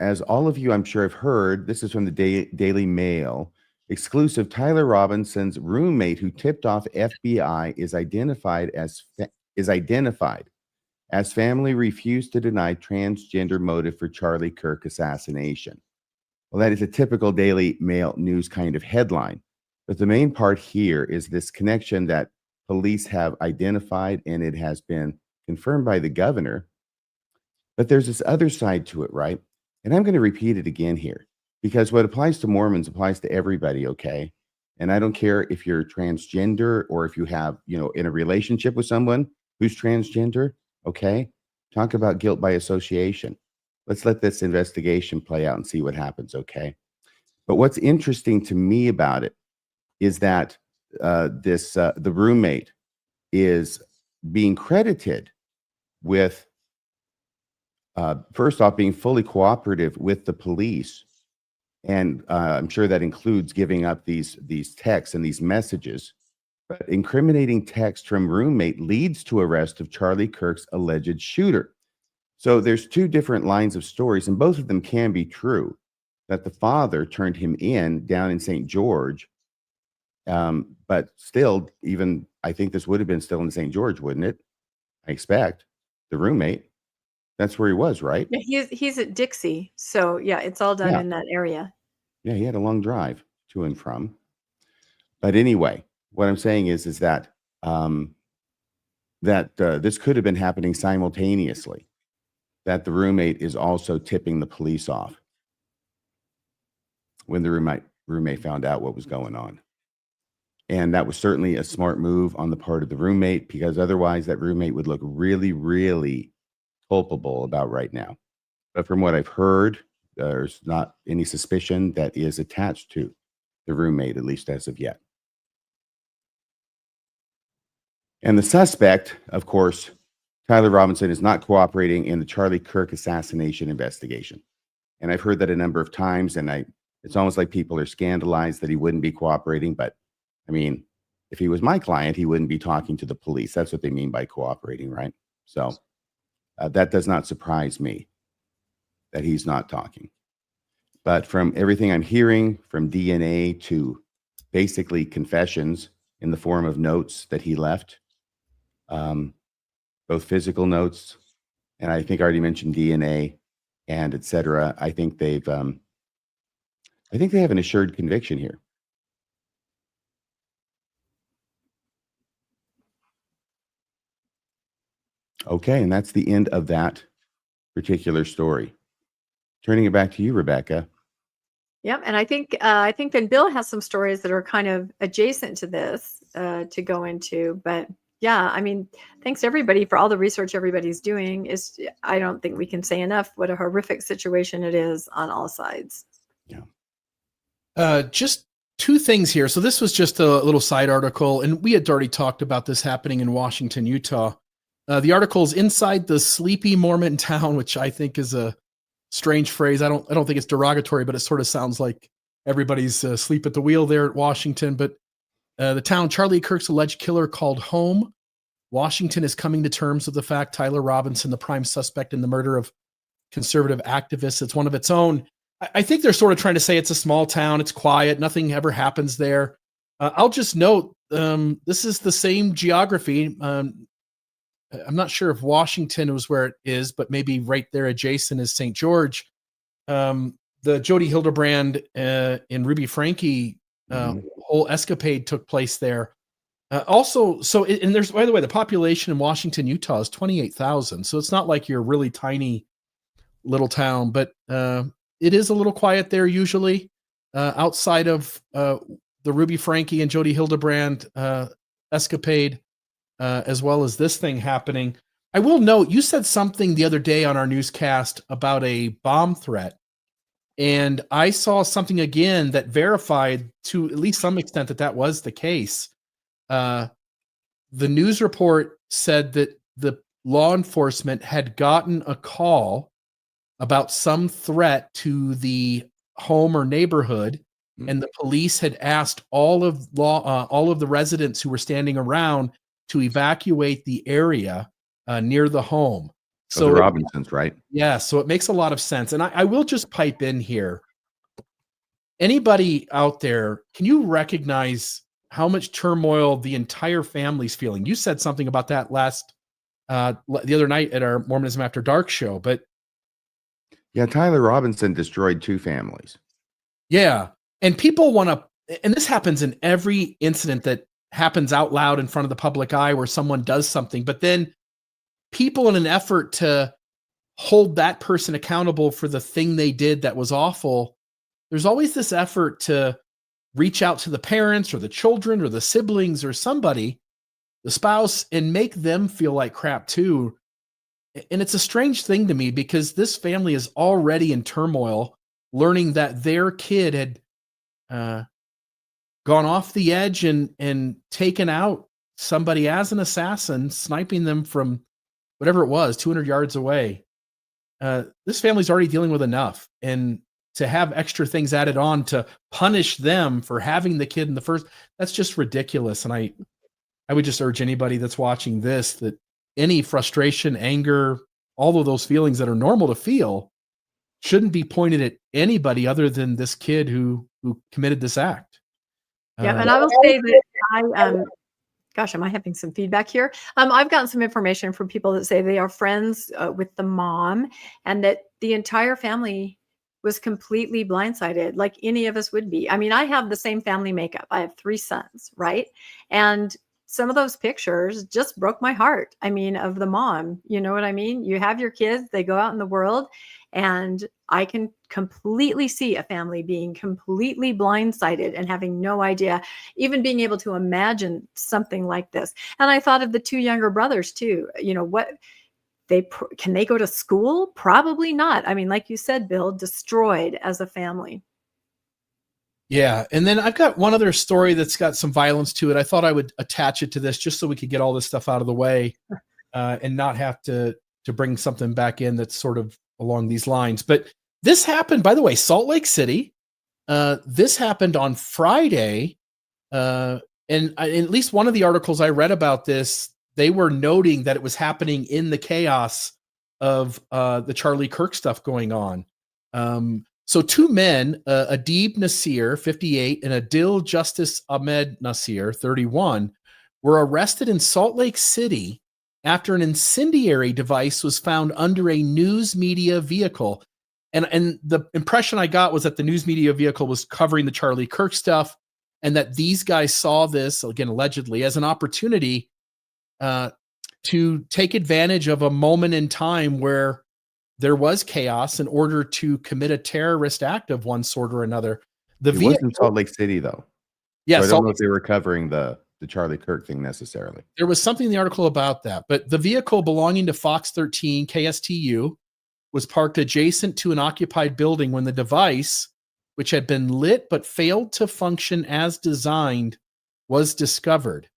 As all of you, I'm sure, have heard, this is from the Daily Mail. Exclusive: Tyler Robinson's roommate who tipped off FBI is identified as family refused to deny transgender motive for Charlie Kirk assassination. Well, that is a typical Daily Mail news kind of headline. But the main part here is this connection that police have identified, and it has been confirmed by the governor. But there's this other side to it, right? And I'm going to repeat it again here, because what applies to Mormons applies to everybody, okay? And I don't care if you're transgender or if you have, in a relationship with someone who's transgender, okay? Talk about guilt by association. Let's let this investigation play out and see what happens, okay? But what's interesting to me about it is that the roommate is being credited with, first off, being fully cooperative with the police. And I'm sure that includes giving up these texts and these messages. But incriminating text from roommate leads to arrest of Charlie Kirk's alleged shooter. So there's two different lines of stories, and both of them can be true, that the father turned him in down in St. George. But still, even I think this would have been still in St. George, wouldn't it? I expect the roommate. That's where he was, right? Yeah, he's at Dixie. So yeah, it's all done in that area. Yeah, he had a long drive to and from. But anyway, what I'm saying is that this could have been happening simultaneously, that the roommate is also tipping the police off when the roommate found out what was going on. And that was certainly a smart move on the part of the roommate, because otherwise that roommate would look really, really culpable about right now. But from what I've heard, there's not any suspicion that is attached to the roommate, at least as of yet. And the suspect, of course, Tyler Robinson, is not cooperating in the Charlie Kirk assassination investigation. And I've heard that a number of times, and it's almost like people are scandalized that he wouldn't be cooperating. But I mean, if he was my client, he wouldn't be talking to the police. That's what they mean by cooperating, right? So that does not surprise me that he's not talking. But from everything I'm hearing, from DNA to basically confessions in the form of notes that he left, both physical notes, and I think I already mentioned DNA and etc. I think they have an assured conviction here. Okay, and that's the end of that particular story. Turning it back to you, Rebecca. Yep, and I think then Bill has some stories that are kind of adjacent to this to go into. But yeah, I mean, thanks to everybody for all the research everybody's doing. I don't think we can say enough what a horrific situation it is on all sides. Yeah. Just two things here. So this was just a little side article, and we had already talked about this happening in Washington, Utah. The article is Inside the Sleepy Mormon Town, which I think is a strange phrase. I don't think it's derogatory, but it sort of sounds like everybody's asleep at the wheel there at Washington. But the town Charlie Kirk's alleged killer called home. Washington is coming to terms with the fact Tyler Robinson, the prime suspect in the murder of conservative activists, it's one of its own. I think they're sort of trying to say it's a small town. It's quiet. Nothing ever happens there. I'll just note this is the same geography. I'm not sure if Washington was where it is, but maybe right there adjacent is St. George. The Jody Hildebrand and Ruby Franke whole escapade took place there. And there's, by the way, the population in Washington, Utah is 28,000. So it's not like you're a really tiny little town, but it is a little quiet there usually outside of the Ruby Franke and Jody Hildebrand escapade, as well as this thing happening. I will note, you said something the other day on our newscast about a bomb threat. And I saw something again that verified to at least some extent that was the case. The news report said that the law enforcement had gotten a call about some threat to the home or neighborhood, and the police had asked all of the residents who were standing around to evacuate the area near the home. So the Robinsons, right? Yeah, so it makes a lot of sense. And I will just pipe in here. Anybody out there, can you recognize how much turmoil the entire family's feeling? You said something about that the other night at our Mormonism After Dark show, but yeah, Tyler Robinson destroyed 2 families. Yeah, and people want to, and this happens in every incident that happens out loud in front of the public eye where someone does something, but then people, in an effort to hold that person accountable for the thing they did that was awful, there's always this effort to reach out to the parents or the children or the siblings or somebody, the spouse, and make them feel like crap too. And it's a strange thing to me because this family is already in turmoil, learning that their kid had gone off the edge and taken out somebody as an assassin, sniping them from whatever it was, 200 yards away. This family's already dealing with enough. And to have extra things added on to punish them for having the kid in the first, that's just ridiculous. And I would just urge anybody that's watching this, that any frustration, anger, all of those feelings that are normal to feel shouldn't be pointed at anybody other than this kid who committed this act. Yeah, and I will say that gosh, am I having some feedback here? I've gotten some information from people that say they are friends with the mom, and that the entire family was completely blindsided, like any of us would be. I mean, I have the same family makeup. I have 3 sons, right? And some of those pictures just broke my heart. I mean, of the mom, you know what I mean? You have your kids, they go out in the world, and I can completely see a family being completely blindsided and having no idea, even being able to imagine something like this. And I thought of the 2 younger brothers too. You know, what can they go to school? Probably not. I mean, like you said, Bill, destroyed as a family. Yeah. And then I've got one other story that's got some violence to it. I thought I would attach it to this just so we could get all this stuff out of the way and not have to bring something back in that's sort of along these lines. But this happened, by the way, Salt Lake City. This happened on Friday. And at least one of the articles I read about this, they were noting that it was happening in the chaos of the Charlie Kirk stuff going on. So 2 men, Adib Nasir, 58, and Adil Justice Ahmed Nasir, 31, were arrested in Salt Lake City after an incendiary device was found under a news media vehicle. And the impression I got was that the news media vehicle was covering the Charlie Kirk stuff, and that these guys saw this, again, allegedly, as an opportunity to take advantage of a moment in time where there was chaos in order to commit a terrorist act of one sort or another. It wasn't Salt Lake City, though. Yeah, so I don't know if they were covering the Charlie Kirk thing necessarily. There was something in the article about that, but the vehicle belonging to Fox 13 KSTU was parked adjacent to an occupied building when the device, which had been lit but failed to function as designed, was discovered.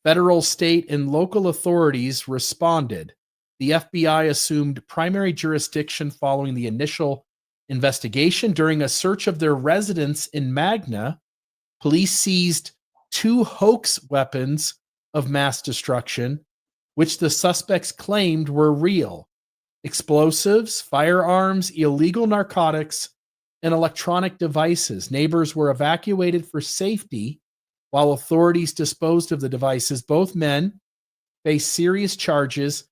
Federal, state, and local authorities responded. The FBI assumed primary jurisdiction following the initial investigation. During a search of their residence in Magna, police seized 2 hoax weapons of mass destruction, which the suspects claimed were real: explosives, firearms, illegal narcotics, and electronic devices. Neighbors were evacuated for safety while authorities disposed of the devices. Both men faced serious charges,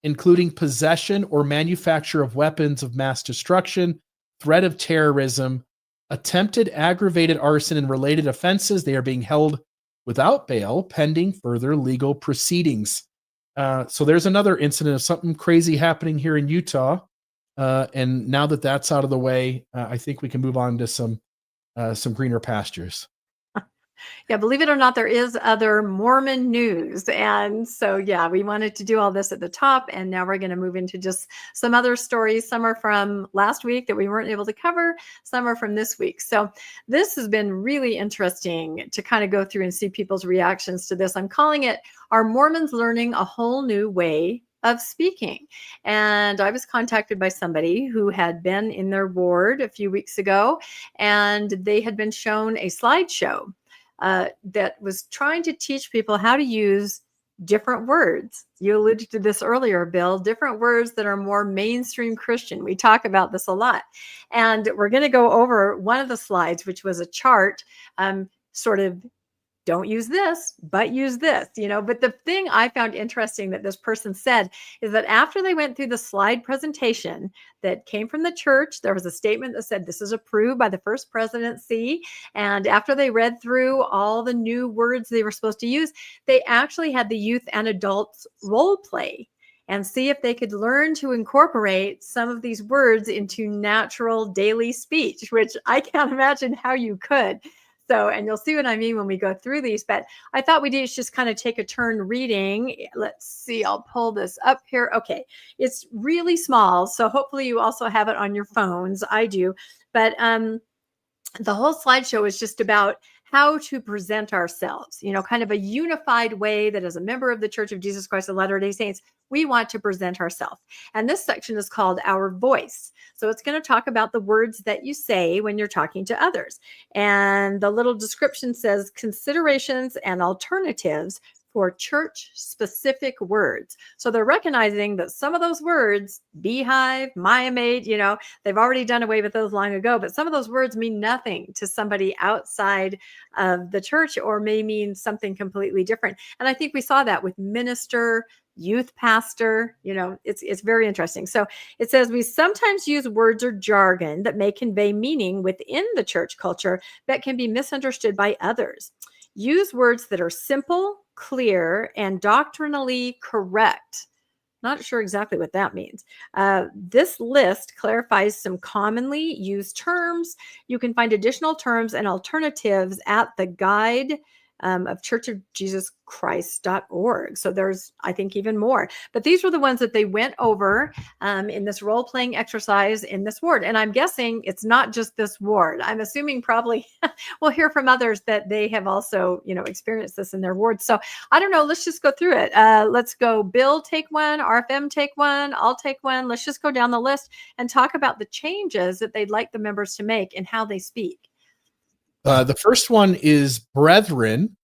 including possession or manufacture of weapons of mass destruction, threat of terrorism, attempted aggravated arson, and related offenses. They are being held without bail pending further legal proceedings. So there's another incident of something crazy happening here in Utah. And now that that's out of the way, I think we can move on to some greener pastures. Yeah, believe it or not, there is other Mormon news. And so, yeah, we wanted to do all this at the top. And now we're going to move into just some other stories. Some are from last week that we weren't able to cover. Some are from this week. So this has been really interesting to kind of go through and see people's reactions to this. I'm calling it, Are Mormons Learning a Whole New Way of Speaking? And I was contacted by somebody who had been in their ward a few weeks ago, and they had been shown a slideshow that was trying to teach people how to use different words. You alluded to this earlier, Bill, different words that are more mainstream Christian. We talk about this a lot. And we're going to go over one of the slides, which was a chart, sort of, don't use this, but use this, But the thing I found interesting that this person said is that after they went through the slide presentation that came from the church, there was a statement that said, this is approved by the First Presidency. And after they read through all the new words they were supposed to use, they actually had the youth and adults role play and see if they could learn to incorporate some of these words into natural daily speech, which I can't imagine how you could. So, and you'll see what I mean when we go through these, but I thought we'd just kind of take a turn reading. Let's see, I'll pull this up here. Okay, it's really small, so hopefully you also have it on your phones. I do, but the whole slideshow is just about how to present ourselves, kind of a unified way that as a member of the Church of Jesus Christ of Latter-day Saints, we want to present ourselves. And this section is called Our Voice. So it's going to talk about the words that you say when you're talking to others. And the little description says considerations and alternatives for church-specific words. So they're recognizing that some of those words, beehive, Miamate, they've already done away with those long ago, but some of those words mean nothing to somebody outside of the church or may mean something completely different. And I think we saw that with minister, youth pastor, it's very interesting. So it says we sometimes use words or jargon that may convey meaning within the church culture that can be misunderstood by others. Use words that are simple, clear, and doctrinally correct. Not sure exactly what that means. This list clarifies some commonly used terms. You can find additional terms and alternatives at the guide of churchofjesuschrist.org. So there's, I think, even more. But these were the ones that they went over in this role-playing exercise in this ward. And I'm guessing it's not just this ward. I'm assuming probably we'll hear from others that they have also, experienced this in their ward. So I don't know. Let's just go through it. Let's go. Bill, take one. RFM, take one. I'll take one. Let's just go down the list and talk about the changes that they'd like the members to make and how they speak. The first one is brethren.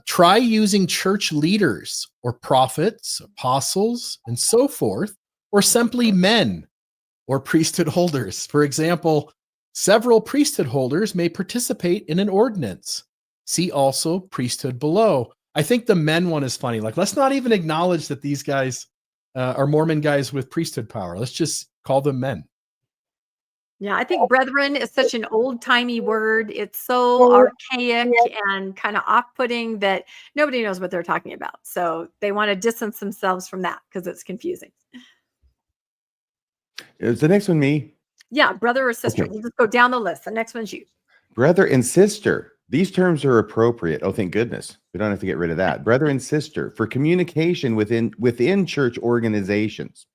Try using church leaders or prophets, apostles, and so forth, or simply men or priesthood holders. For example, several priesthood holders may participate in an ordinance. See also priesthood below. I think the men one is funny. Like, let's not even acknowledge that these guys are Mormon guys with priesthood power. Let's just call them men. Yeah, I think brethren is such an old-timey word. It's so archaic and kind of off-putting that nobody knows what they're talking about. So they want to distance themselves from that because it's confusing. Is the next one me? Yeah, brother or sister. Okay. We'll just go down the list. The next one's you. Brother and sister. These terms are appropriate. Oh, thank goodness. We don't have to get rid of that. Brother and sister for communication within church organizations.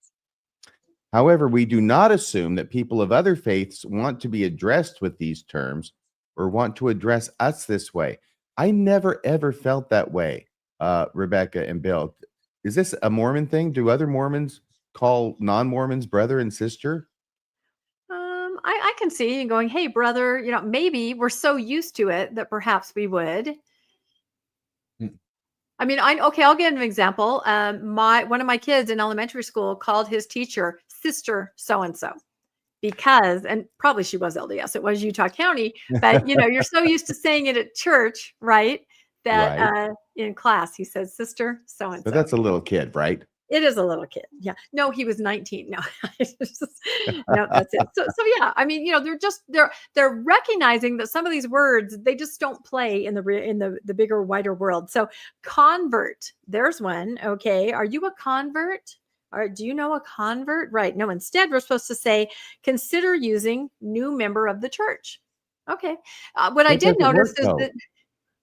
However, we do not assume that people of other faiths want to be addressed with these terms or want to address us this way. I never, ever felt that way, Rebecca and Bill. Is this a Mormon thing? Do other Mormons call non-Mormons brother and sister? I can see you going, hey, brother, maybe we're so used to it that perhaps we would. Mm. I mean, I'll give an example. One of my kids in elementary school called his teacher sister so-and-so because, and probably she was LDS, it was Utah County, but you're so used to saying it at church, right? That Right. in class, he says sister so-and-so. But that's a little kid, right? It is a little kid. Yeah. No, he was 19. No, no, that's it. So yeah, I mean, they're recognizing that some of these words, they just don't play in the bigger, wider world. So convert, there's one. Okay. Are you a convert? Or do you know a convert? Right. No, instead we're supposed to say, consider using new member of the church. Okay. What I did notice is that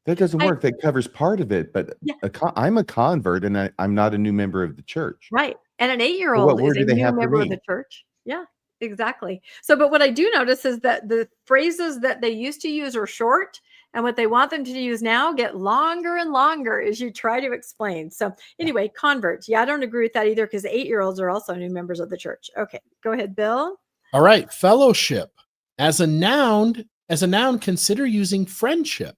that doesn't work. That covers part of it, but yeah. I'm a convert and I'm not a new member of the church. Right. And an 8-year-old is a new member of the church. Yeah, exactly. So, but what I do notice is that the phrases that they used to use are short, and what they want them to use now get longer and longer as you try to explain. So anyway, converts. Yeah, I don't agree with that either because 8-year-olds are also new members of the church. Okay, go ahead, Bill. All right. Fellowship. As a noun, consider using friendship.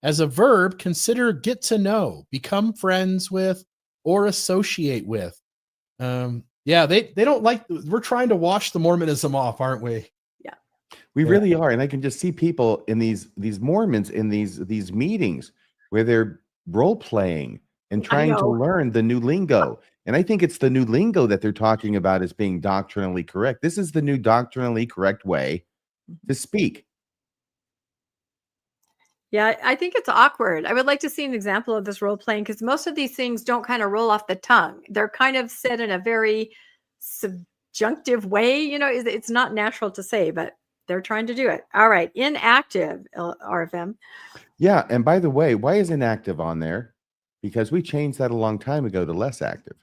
As a verb, consider get to know, become friends with, or associate with. Yeah, they don't like, we're trying to wash the Mormonism off, aren't we? Yeah. We really are. And I can just see people in these Mormons in these meetings where they're role playing and trying to learn the new lingo. And I think it's the new lingo that they're talking about as being doctrinally correct. This is the new doctrinally correct way to speak. Yeah, I think it's awkward. I would like to see an example of this role playing because most of these things don't kind of roll off the tongue. They're kind of said in a very subjunctive way. It's not natural to say, but they're trying to do it. All right. Inactive, RFM. Yeah. And by the way, why is inactive on there? Because we changed that a long time ago to less active.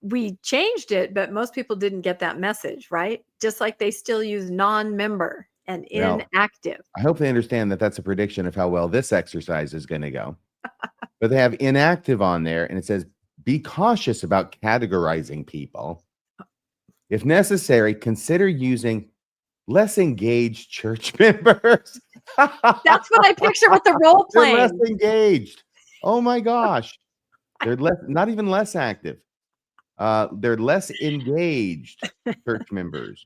We changed it, but most people didn't get that message, right? Just like they still use non-member and inactive. I hope they understand that that's a prediction of how well this exercise is going to go. But they have inactive on there, and it says, be cautious about categorizing people. If necessary, consider using less engaged church members. That's what I picture with the role playing. They're less engaged. Oh my gosh. They're not even less active. They're less engaged church members.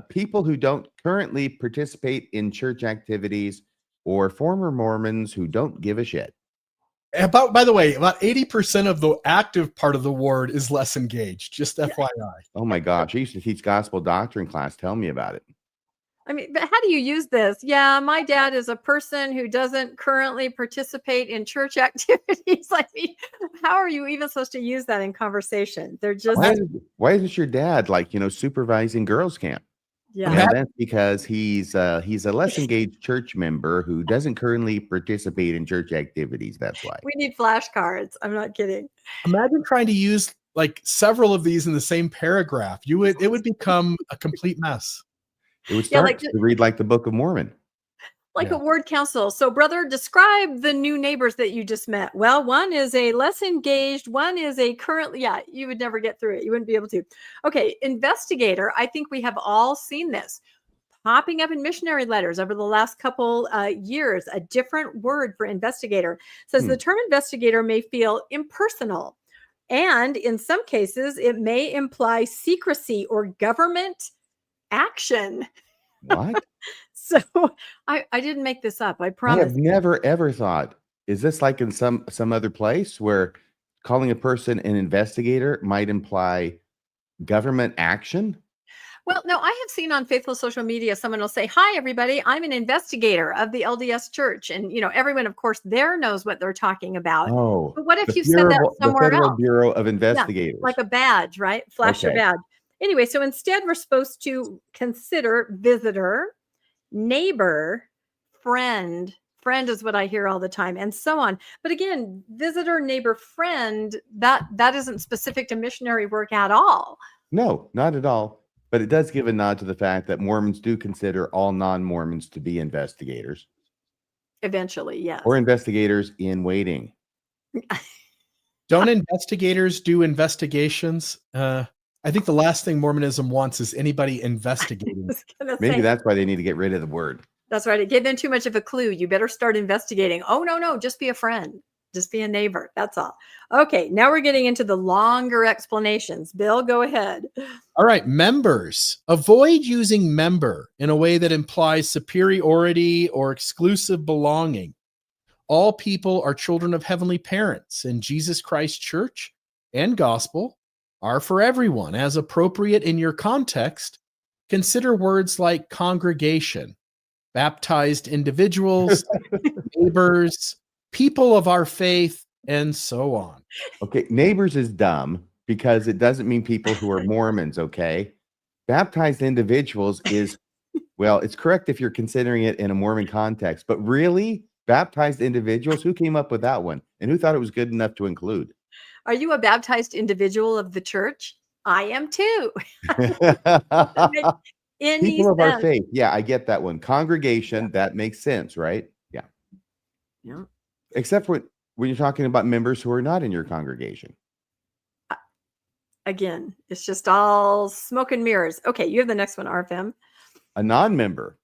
People who don't currently participate in church activities or former Mormons who don't give a shit. By the way, about 80% of the active part of the word is less engaged. Just FYI. Oh my gosh. I used to teach gospel doctrine class. Tell me about it. I mean, but how do you use this? Yeah, my dad is a person who doesn't currently participate in church activities. I mean, how are you even supposed to use that in conversation? They're just why isn't your dad supervising girls' camp? Yeah, that's because he's a less engaged church member who doesn't currently participate in church activities. That's why we need flashcards. I'm not kidding. Imagine trying to use like several of these in the same paragraph. It would become a complete mess. It would start to read like the Book of Mormon. Like a word council. So, brother, describe the new neighbors that you just met. Well, one is a less engaged, one is a currently, you would never get through it. You wouldn't be able to. Okay, investigator. I think we have all seen this popping up in missionary letters over the last couple years. A different word for investigator says the term investigator may feel impersonal. And in some cases, it may imply secrecy or government action. What? So I didn't make this up. I promise. I have never ever thought, is this like in some other place where calling a person an investigator might imply government action? Well, no, I have seen on Faithful Social Media, someone will say, hi, everybody, I'm an investigator of the LDS Church. And, everyone, of course, there knows what they're talking about. Oh, but what if you said that somewhere the Federal else? Bureau of Investigators. Yeah, like a badge, right? Flash your badge. Anyway, so instead, we're supposed to consider visitor, neighbor, friend. Friend is what I hear all the time, and so on. But again, visitor, neighbor, friend, that isn't specific to missionary work at all. No, not at all. But it does give a nod to the fact that Mormons do consider all non-Mormons to be investigators. Eventually, yes. Or investigators in waiting. Don't investigators do investigations? I think the last thing Mormonism wants is anybody investigating. Maybe that's why they need to get rid of the word. That's right. It gave them too much of a clue. You better start investigating. Oh, no, just be a friend. Just be a neighbor. That's all. Okay, now we're getting into the longer explanations. Bill, go ahead. All right, members. Avoid using member in a way that implies superiority or exclusive belonging. All people are children of heavenly parents, and Jesus Christ Church and gospel are for everyone. As appropriate in your context, consider words like congregation, baptized individuals, neighbors, people of our faith, and so on. Okay, neighbors is dumb because it doesn't mean people who are Mormons, okay? Baptized individuals is, well, it's correct if you're considering it in a Mormon context, but really, baptized individuals, who came up with that one? And who thought it was good enough to include? Are you a baptized individual of the church? I am too. People of our faith. Yeah, I get that one. Congregation, that makes sense, right? Yeah. Except when you're talking about members who are not in your congregation. Again, it's just all smoke and mirrors. Okay, you have the next one, RFM. A non-member.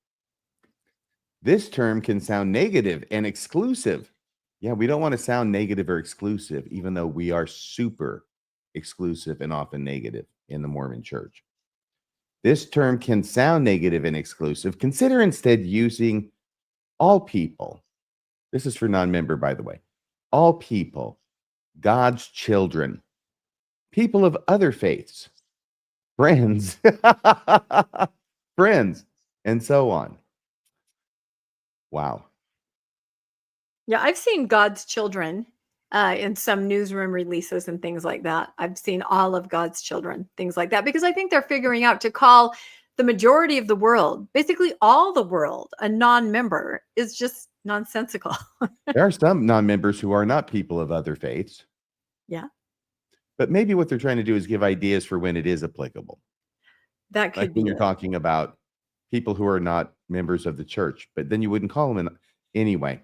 This term can sound negative and exclusive. Yeah, we don't want to sound negative or exclusive, even though we are super exclusive and often negative in the Mormon Church. This term can sound negative and exclusive. Consider instead using all people. This is for non-member, by the way. All people, God's children, people of other faiths, friends, friends, and so on. Wow. Yeah, I've seen God's children in some newsroom releases and things like that. I've seen all of God's children, things like that, because I think they're figuring out to call the majority of the world, basically all the world, a non-member is just nonsensical. There are some non-members who are not people of other faiths. Yeah. But maybe what they're trying to do is give ideas for when it is applicable. That could like be when you're talking about people who are not members of the church, but then you wouldn't call them anyway.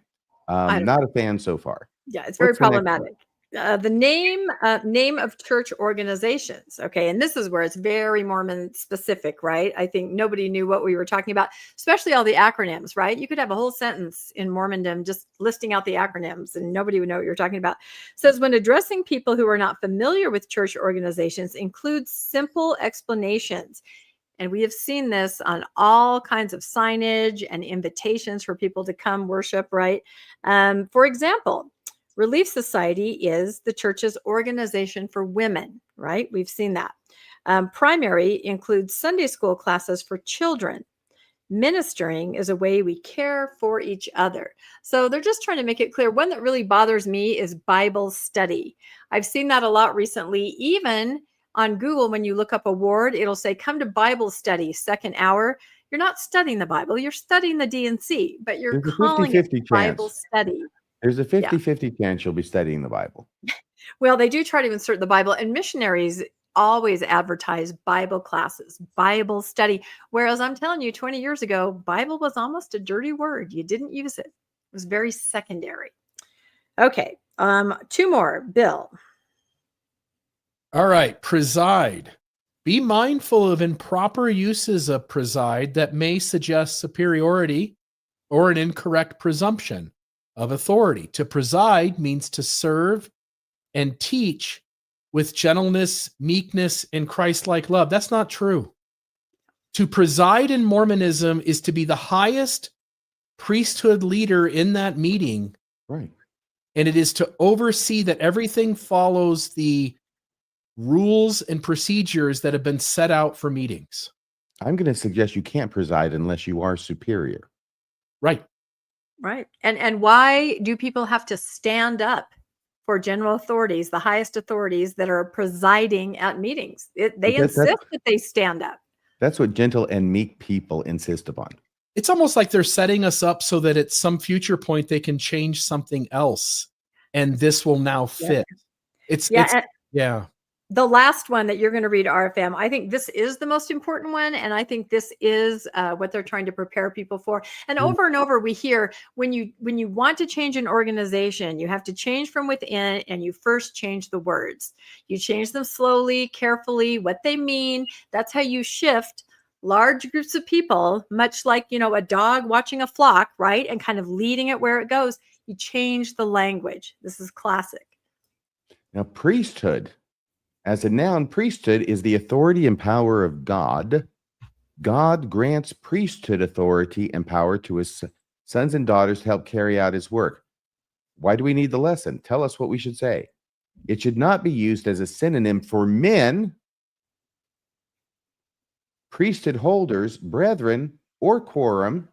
Not a fan so far. Yeah, it's very problematic. The name of church organizations. Okay, and this is where it's very Mormon specific, right? I think nobody knew what we were talking about, especially all the acronyms, right? You could have a whole sentence in Mormondom just listing out the acronyms and nobody would know what you're talking about. It says when addressing people who are not familiar with church organizations, include simple explanations. And we have seen this on all kinds of signage and invitations for people to come worship, right? For example, Relief Society is the church's organization for women, right? We've seen that. Primary includes Sunday school classes for children. Ministering is a way we care for each other. So they're just trying to make it clear. One that really bothers me is Bible study. I've seen that a lot recently, even on Google. When you look up a ward, it'll say, come to Bible study, second hour. You're not studying the Bible. You're studying the D&C, but you're calling it Bible study. There's a 50-50 chance you'll be studying the Bible. Well, they do try to insert the Bible, and missionaries always advertise Bible classes, Bible study. Whereas I'm telling you, 20 years ago, Bible was almost a dirty word. You didn't use it. It was very secondary. Okay, two more. Bill. All right, preside. Be mindful of improper uses of preside that may suggest superiority or an incorrect presumption of authority. To preside means to serve and teach with gentleness, meekness, and Christ-like love. That's not true. To preside in Mormonism is to be the highest priesthood leader in that meeting. Right. And it is to oversee that everything follows the rules and procedures that have been set out for meetings. I'm going to suggest you can't preside unless you are superior. Right. Right. And why do people have to stand up for general authorities, the highest authorities that are presiding at meetings? They insist that they stand up. That's what gentle and meek people insist upon. It's almost like they're setting us up so that at some future point they can change something else and this will now fit. Yeah. the last one that you're going to read, RFM, I think this is the most important one. And I think this is what they're trying to prepare people for. And over we hear when you want to change an organization, you have to change from within, and you first change the words. You change them slowly, carefully, what they mean. That's how you shift large groups of people, much like, a dog watching a flock, right? And kind of leading it where it goes. You change the language. This is classic. Now, priesthood. As a noun, priesthood is the authority and power of God. God grants priesthood authority and power to his sons and daughters to help carry out his work. Why do we need the lesson? Tell us what we should say. It should not be used as a synonym for men, priesthood holders, brethren, or quorum.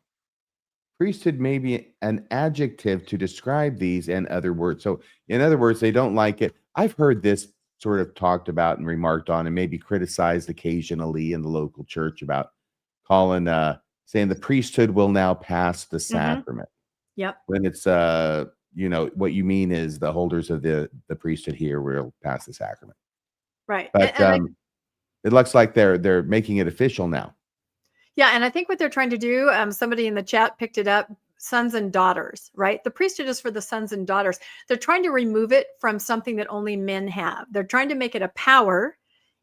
Priesthood may be an adjective to describe these and other words. So, in other words, they don't like it. I've heard this sort of talked about and remarked on and maybe criticized occasionally in the local church about calling, saying the priesthood will now pass the sacrament. Yep. When it's, what you mean is the holders of the priesthood here will pass the sacrament. Right. But it looks like they're making it official now. Yeah. And I think what they're trying to do, somebody in the chat picked it up, sons and daughters, right? The priesthood is for the sons and daughters. They're trying to remove it from something that only men have. They're trying to make it a power,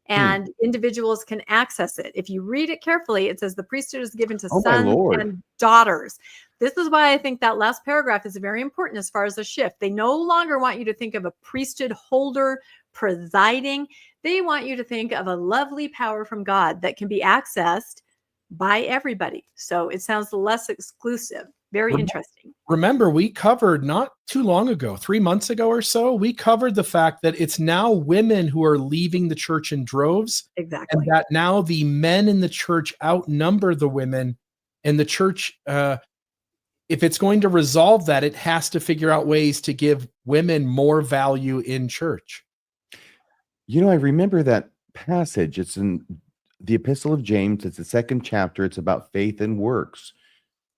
and individuals can access it. If you read it carefully, it says the priesthood is given to sons and daughters. This is why I think that last paragraph is very important as far as the shift. They no longer want you to think of a priesthood holder presiding. They want you to think of a lovely power from God that can be accessed by everybody. So it sounds less exclusive. Very interesting. Remember, we covered not too long ago, 3 months ago or so, we covered the fact that it's now women who are leaving the church in droves. Exactly. And that now the men in the church outnumber the women. And the church, if it's going to resolve that, it has to figure out ways to give women more value in church. I remember that passage. It's in the Epistle of James. It's the 2nd chapter. It's about faith and works,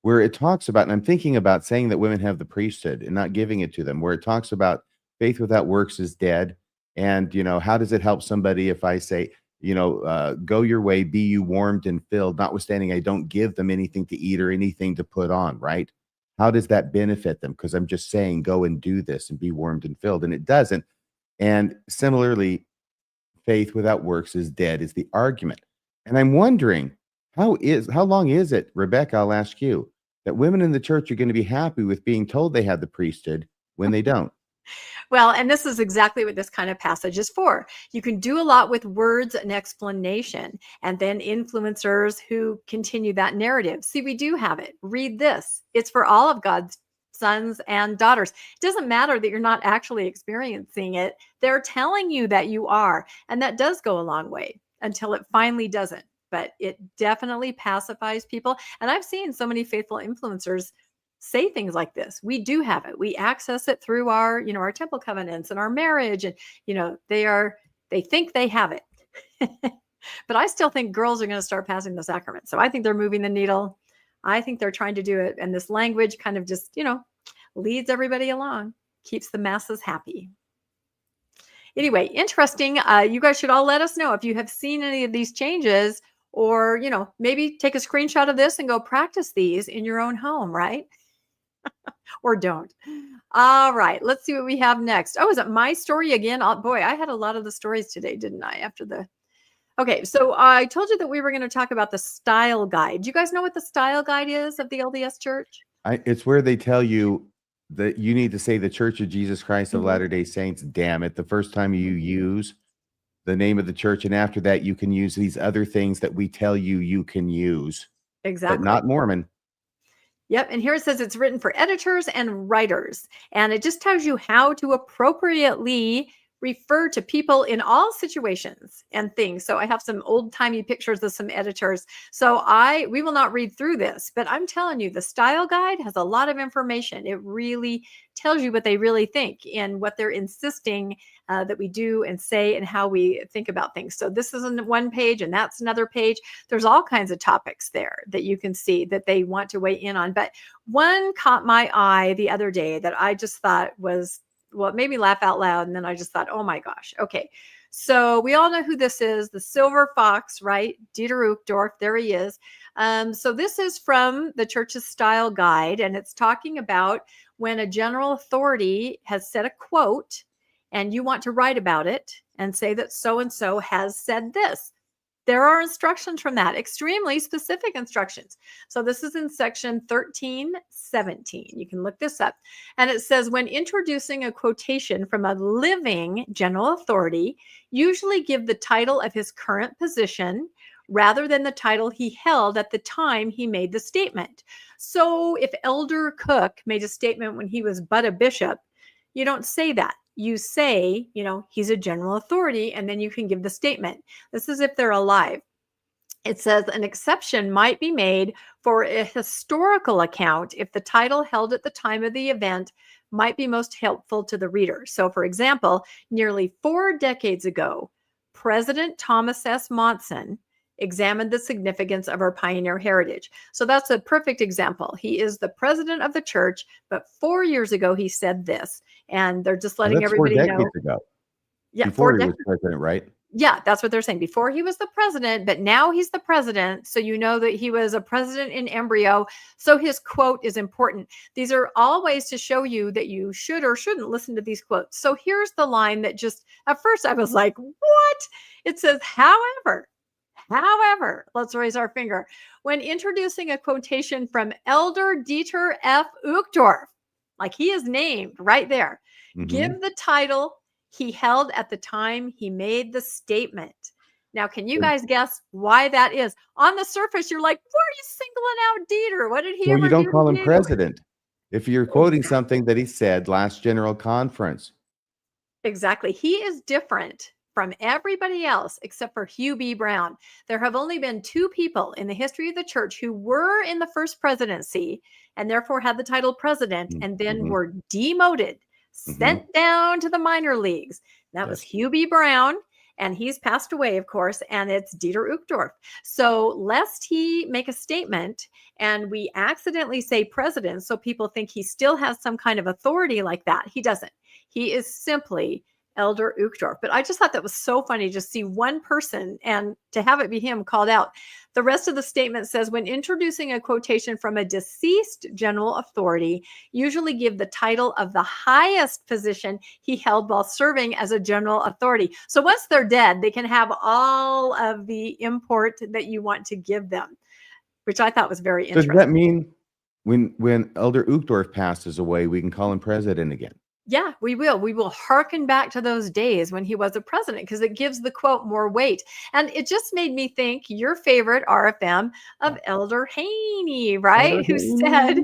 where it talks about, and I'm thinking about saying that women have the priesthood and not giving it to them, where it talks about faith without works is dead. And, how does it help somebody if I say, go your way, be you warmed and filled, notwithstanding I don't give them anything to eat or anything to put on, right? How does that benefit them? Because I'm just saying, go and do this and be warmed and filled. And it doesn't. And similarly, faith without works is dead is the argument. And I'm wondering, how long is it, Rebecca, I'll ask you, that women in the church are going to be happy with being told they have the priesthood when they don't? Well, and this is exactly what this kind of passage is for. You can do a lot with words and explanation, and then influencers who continue that narrative. See, we do have it. Read this. It's for all of God's sons and daughters. It doesn't matter that you're not actually experiencing it. They're telling you that you are. And that does go a long way until it finally doesn't. But it definitely pacifies people. And I've seen so many faithful influencers say things like this. We do have it. We access it through our, our temple covenants and our marriage. And, they think they have it. But I still think girls are going to start passing the sacrament. So I think they're moving the needle. I think they're trying to do it. And this language kind of just, leads everybody along, keeps the masses happy. Anyway, interesting. You guys should all let us know if you have seen any of these changes, or, maybe take a screenshot of this and go practice these in your own home, right? Or don't. All right, let's see what we have next. Oh, is it my story again? Oh, boy, I had a lot of the stories today, didn't I? Okay, so I told you that we were going to talk about the style guide. Do you guys know what the style guide is of the LDS Church? It's where they tell you that you need to say the Church of Jesus Christ of Latter-day Saints, damn it, the first time you use the name of the church, and after that you can use these other things that we tell you can use. Exactly. But not Mormon. Yep. And here it says it's written for editors and writers. And it just tells you how to appropriately refer to people in all situations and things. So I have some old-timey pictures of some editors. So we will not read through this, but I'm telling you, the style guide has a lot of information. It really tells you what they really think and what they're insisting that we do and say and how we think about things. So this is on one page and that's another page. There's all kinds of topics there that you can see that they want to weigh in on. But one caught my eye the other day that I just thought was, well, it made me laugh out loud. And then I just thought, oh my gosh. Okay. So we all know who this is, the silver fox, right? Dieter Uchtdorf, there he is. So this is from the church's style guide, and it's talking about when a general authority has said a quote and you want to write about it and say that so-and-so has said this. There are instructions from that, extremely specific instructions. So this is in section 1317. You can look this up. And it says, when introducing a quotation from a living general authority, usually give the title of his current position rather than the title he held at the time he made the statement. So if Elder Cook made a statement when he was but a bishop, you don't say that. You say, he's a general authority, and then you can give the statement. This is if they're alive. It says an exception might be made for a historical account if the title held at the time of the event might be most helpful to the reader. So, for example, nearly 4 decades ago, President Thomas S. Monson examined the significance of our pioneer heritage. So that's a perfect example. He is the president of the church, but 4 years ago he said this, and they're just letting everybody know. 4 decades ago. Yeah, before he was president, right? Yeah, that's what they're saying. Before he was the president, but now he's the president. So you know that he was a president in embryo. So his quote is important. These are all ways to show you that you should or shouldn't listen to these quotes. So here's the line that just, at first I was like, what? It says, however, let's raise our finger. When introducing a quotation from Elder Dieter F. Uchtdorf, like he is named right there, give the title he held at the time he made the statement. Now, can you guys guess why that is? On the surface, you're like, why are you singling out Dieter? What did he ever do? You don't call him president if you're quoting something that he said last General Conference. Exactly. He is different from everybody else except for Hugh B. Brown. There have only been 2 people in the history of the church who were in the first presidency and therefore had the title president and then were demoted, sent down to the minor leagues. That was Hugh B. Brown, and he's passed away, of course, and it's Dieter Uchtdorf. So lest he make a statement and we accidentally say president so people think he still has some kind of authority like that, he doesn't. He is simply Elder Uchtdorf. But I just thought that was so funny to see one person and to have it be him called out. The rest of the statement says, when introducing a quotation from a deceased general authority, usually give the title of the highest position he held while serving as a general authority. So once they're dead, they can have all of the import that you want to give them, which I thought was very interesting. Does that mean when Elder Uchtdorf passes away, we can call him president again? Yeah, we will. We will hearken back to those days when he was a president because it gives the quote more weight. And it just made me think your favorite RFM of Elder Haney, right? Who said,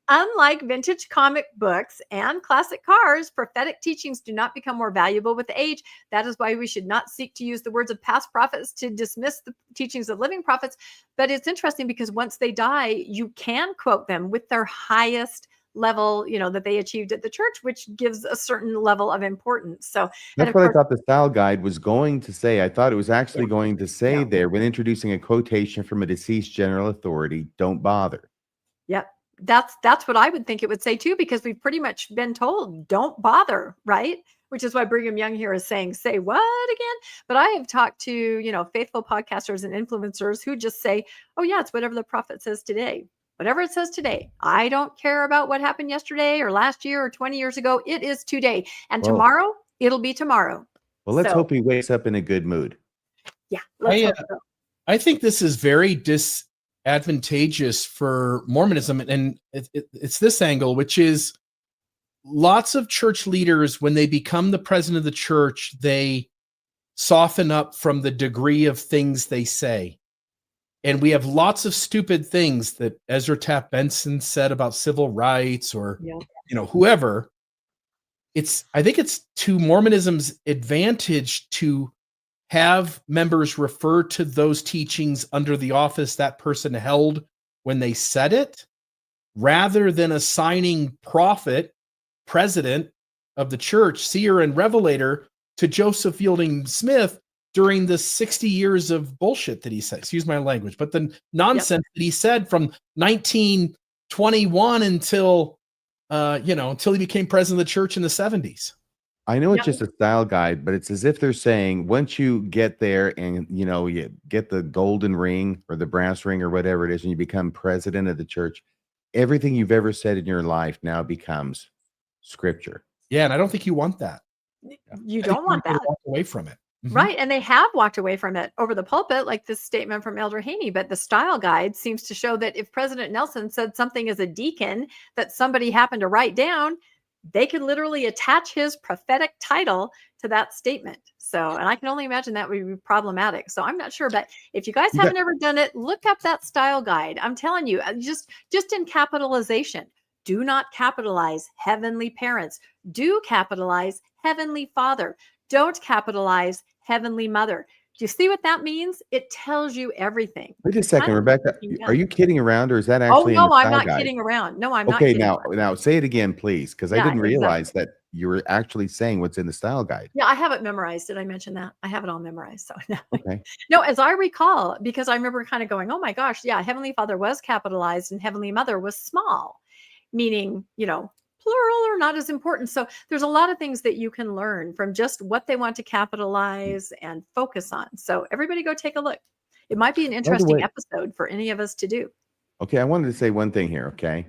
unlike vintage comic books and classic cars, prophetic teachings do not become more valuable with age. That is why we should not seek to use the words of past prophets to dismiss the teachings of living prophets. But it's interesting because once they die, you can quote them with their highest level, that they achieved at the church, which gives a certain level of importance. So that's what I thought the style guide was going to say. I thought it was actually going to say there, when introducing a quotation from a deceased general authority, don't bother. Yep. That's what I would think it would say too, because we've pretty much been told don't bother, right? Which is why Brigham Young here is saying, say what again? But I have talked to, faithful podcasters and influencers who just say, oh yeah, it's whatever the prophet says today. Whatever it says today. I don't care about what happened yesterday or last year or 20 years ago. It is today. And tomorrow, it'll be tomorrow. Well, let's hope he wakes up in a good mood. Yeah. Let's hope so. I think this is very disadvantageous for Mormonism. And it's this angle, which is lots of church leaders, when they become the president of the church, they soften up from the degree of things they say. And we have lots of stupid things that Ezra Taft Benson said about civil rights or, whoever. I think it's to Mormonism's advantage to have members refer to those teachings under the office that person held when they said it, rather than assigning prophet, president of the church, seer and revelator to Joseph Fielding Smith during the 60 years of bullshit that he said, excuse my language, but the nonsense that he said from 1921 until he became president of the church in the 70s. I know it's Yeah. just a style guide, but it's as if they're saying once you get there and you get the golden ring or the brass ring or whatever it is, and you become president of the church, everything you've ever said in your life now becomes scripture. Yeah, and I don't think you want that. You I think don't you want wanna that. walk away from it. Mhm. Right. And they have walked away from it over the pulpit, like this statement from Elder Haney. But the style guide seems to show that if President Nelson said something as a deacon that somebody happened to write down, they could literally attach his prophetic title to that statement. So, and I can only imagine that would be problematic. So I'm not sure. But if you guys You got- haven't ever done it, look up that style guide. I'm telling you, just in capitalization, do not capitalize heavenly parents. Do capitalize heavenly father. Don't capitalize Heavenly Mother. Do you see what that means? It tells you everything. Wait a second, Kind of Rebecca. freaking Are dumb. you kidding around, or is that Oh actually in no, the I'm style not guide? kidding around. No, I'm not Okay, kidding now around. say it again, please, because I Yeah, didn't realize exactly. that you were actually saying what's in the style guide. Yeah, I have it memorized. Did I mention that? I have it all memorized. So no. Okay. No, as I recall, because I remember kind of going, oh my gosh, yeah, Heavenly Father was capitalized and Heavenly Mother was small, meaning, plural or not as important. So there's a lot of things that you can learn from just what they want to capitalize and focus on. So everybody go take a look. It might be an By the interesting way, episode for any of us to do. okay, I wanted to say one thing here, okay?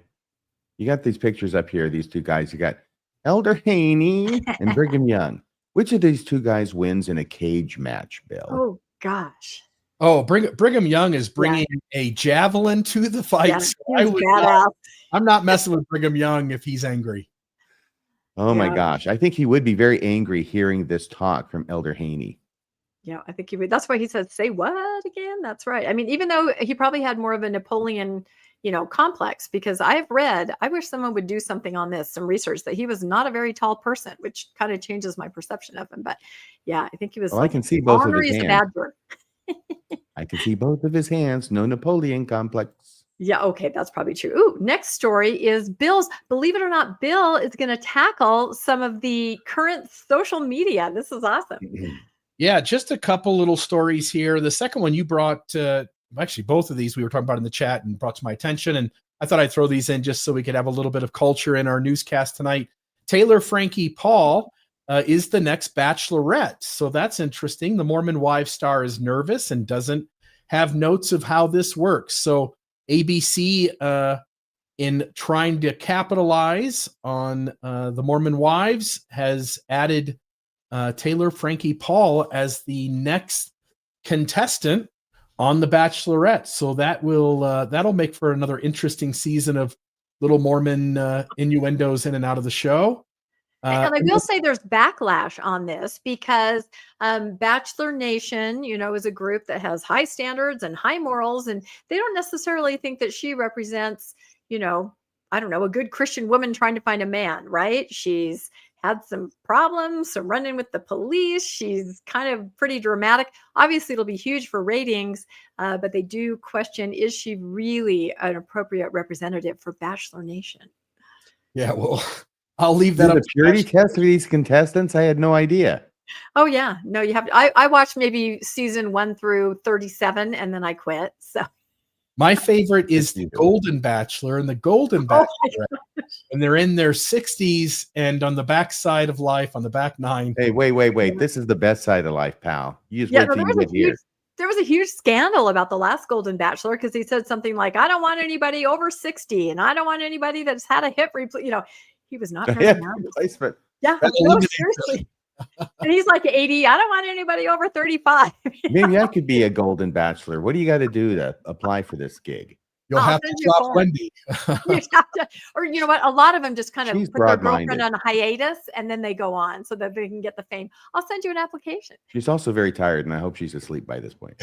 You got these pictures up here, these two guys. You got Elder Haney and Brigham Young. Which of these two guys wins in a cage match, Bill? Oh gosh. Oh, Brigham Young is bringing a javelin to the fight. Yeah, So he was badass. I'm not messing with Brigham Young if he's angry. Oh my Yeah. gosh. I think he would be very angry hearing this talk from Elder Haney. Yeah, I think he would. That's why he said, say what again? That's right. I mean, even though he probably had more of a Napoleon, complex, because I wish someone would do something on this, some research that he was not a very tall person, which kind of changes my perception of him. But yeah, I think he was Well, I can see both of ornery his as a hands. badger. I can see both of his hands. No Napoleon complex. Yeah, okay, that's probably true. Ooh, next story is Bill's. Believe it or not, Bill is going to tackle some of the current social media. This is awesome. Yeah, just a couple little stories here. The second one you brought, actually both of these we were talking about in the chat and brought to my attention, and I thought I'd throw these in just so we could have a little bit of culture in our newscast tonight. Taylor Frankie Paul is the next bachelorette, so that's interesting. The Mormon Wives star is nervous and doesn't have notes of how this works. So ABC, in trying to capitalize on the Mormon Wives, has added Taylor Frankie Paul as the next contestant on The Bachelorette. So that'll make for another interesting season of little Mormon innuendos in and out of the show. And I will say there's backlash on this because Bachelor Nation, is a group that has high standards and high morals, and they don't necessarily think that she represents, I don't know, a good Christian woman trying to find a man, right? She's had some problems, some run-in with the police. She's kind of pretty dramatic. Obviously, it'll be huge for ratings, but they do question, is she really an appropriate representative for Bachelor Nation? Yeah, well, I'll leave that up. The purity test for these contestants, I had no idea. Oh yeah, no, you have. I watched maybe season 1 through 37, and then I quit. So my favorite is the Golden Bachelor and the Golden Bachelor, and they're in their 60s and on the back side of life, on the back nine. Hey, wait! This is the best side of life, pal. You just wait till you get here. There was a huge scandal about the last Golden Bachelor because he said something like, "I don't want anybody over 60, and I don't want anybody that's had a hip replacement." He was not very nice. Yeah, no, seriously. And he's like 80. I don't want anybody over 35. Maybe I could be a Golden Bachelor. What do you got to do to apply for this gig? You'll have to drop Wendy. Or you know what? A lot of them just kind of She's put their girlfriend on hiatus and then they go on so that they can get the fame. I'll send you an application. She's also very tired, and I hope she's asleep by this point.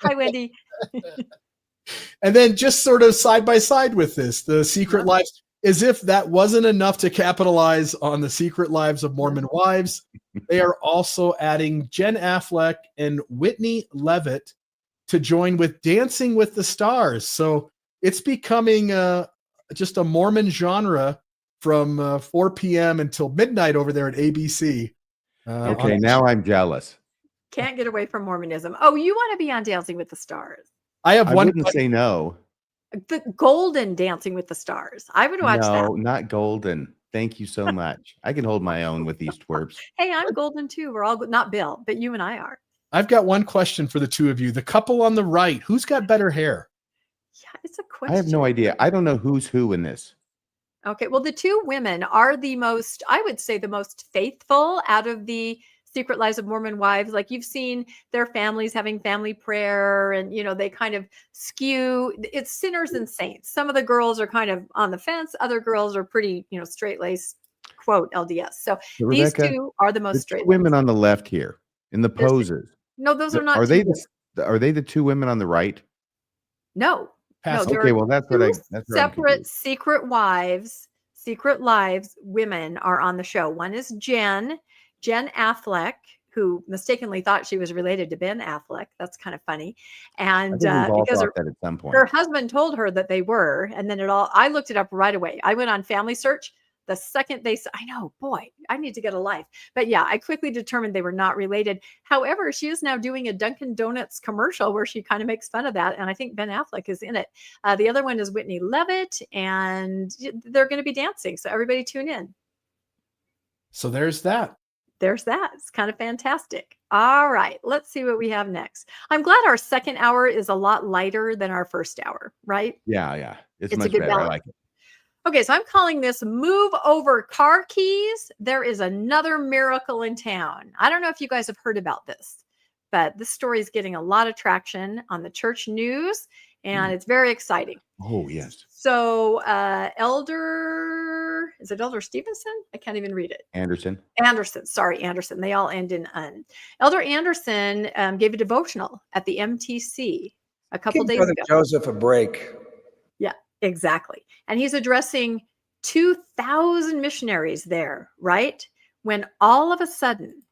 Hi, Wendy. And then just sort of side by side with this, the Secret Lives, as if that wasn't enough to capitalize on the Secret Lives of Mormon Wives, they are also adding Jen Affleck and Whitney Levitt to join with Dancing with the Stars. So it's becoming just a Mormon genre from 4 p.m. until midnight over there at ABC. Okay, now I'm jealous. Can't get away from Mormonism. Oh, you want to be on Dancing with the Stars? I wouldn't say no. The Golden Dancing with the Stars. I would watch that. No, not Golden. Thank you so much. I can hold my own with these twerps. Hey, I'm golden too. We're all not Bill, but you and I are. I've got one question for the two of you. The couple on the right, who's got better hair? Yeah, it's a question. I have no idea. I don't know who's who in this. Okay, well, the two women are the most, I would say, the most faithful out of the Secret Lives of Mormon Wives. Like, you've seen their families having family prayer, and they kind of skew. It's sinners and saints. Some of the girls are kind of on the fence. Other girls are pretty, straight-laced, quote, LDS. So these Rebecca, two are the most the straight. two women on the left here in the There's two- poses. No, those are not. Are two they are they the two women on the right? No, Pass. there Okay, are well that's two what that's where I'm separate confused. secret lives women are on the show. One is Jen Affleck, who mistakenly thought she was related to Ben Affleck. That's kind of funny. I And think we've all because thought that at some point. her husband told her that they were, and then I looked it up right away. I went on Family Search. The second I know, boy, I need to get a life. But yeah, I quickly determined they were not related. However, she is now doing a Dunkin' Donuts commercial where she kind of makes fun of that. And I think Ben Affleck is in it. The other one is Whitney Levitt, and they're going to be dancing. So everybody tune in. So there's that. There's that. It's kind of fantastic. All right, let's see what we have next. I'm glad our second hour is a lot lighter than our first hour, right? Yeah. It's a much good better. I balance. like it. Okay, so I'm calling this Move Over Car Keys. There is another miracle in town. I don't know if you guys have heard about this, but this story is getting a lot of traction on the church news, and it's very exciting. Oh, yes. So Elder Stevenson? I can't even read it. Anderson. Sorry, Anderson. They all end in un. Elder Anderson gave a devotional at the MTC a couple days Brother ago. Joseph a break. Yeah, exactly. And he's addressing 2,000 missionaries there, right? When all of a sudden,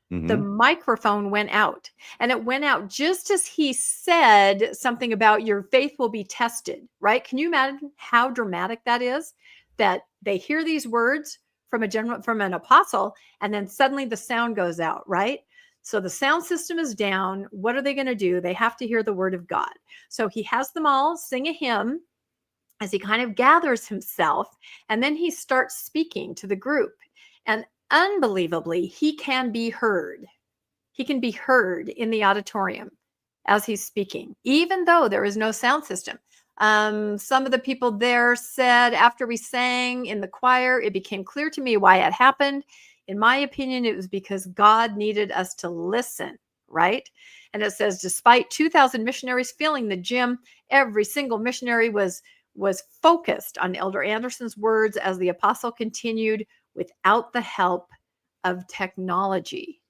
the microphone went out. And it went out just as he said something about your faith will be tested, right? Can you imagine how dramatic that is? That they hear these words from an apostle, and then suddenly the sound goes out, right? So the sound system is down. What are they going to do? They have to hear the word of God. So he has them all sing a hymn as he kind of gathers himself, and then he starts speaking to the group. And unbelievably, he can be heard. He can be heard in the auditorium as he's speaking, even though there is no sound system. Some of the people there said after we sang in the choir, it became clear to me why it happened. In my opinion, it was because God needed us to listen, right? And it says, despite 2,000 missionaries filling the gym, every single missionary was focused on Elder Anderson's words as the apostle continued without the help of technology.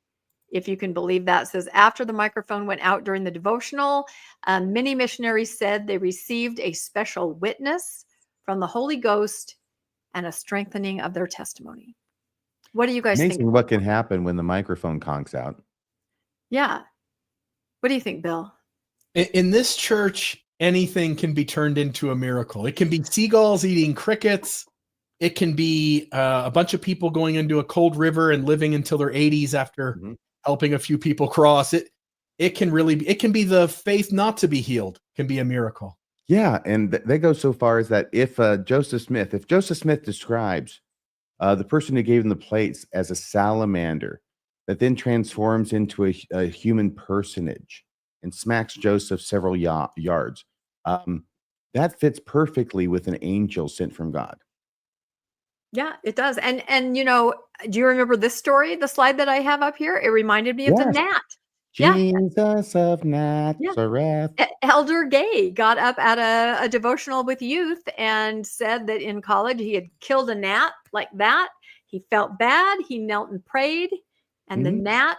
If you can believe that. It says, after the microphone went out during the devotional, many missionaries said they received a special witness from the Holy Ghost and a strengthening of their testimony. What do you guys think? Amazing what can happen when the microphone conks out. Yeah. What do you think, Bill? In this church, anything can be turned into a miracle. It can be seagulls eating crickets. It can be a bunch of people going into a cold river and living until their 80s after helping a few people cross. It can be the faith not to be healed can be a miracle. Yeah, and they go so far as that if Joseph Smith describes the person who gave him the plates as a salamander that then transforms into a human personage and smacks Joseph several yards, that fits perfectly with an angel sent from God. Yeah, it does. And do you remember this story, the slide that I have up here? It reminded me of the gnat. Jesus of Nazareth. Yeah. Elder Gay got up at a devotional with youth and said that in college he had killed a gnat like that. He felt bad. He knelt and prayed, and the gnat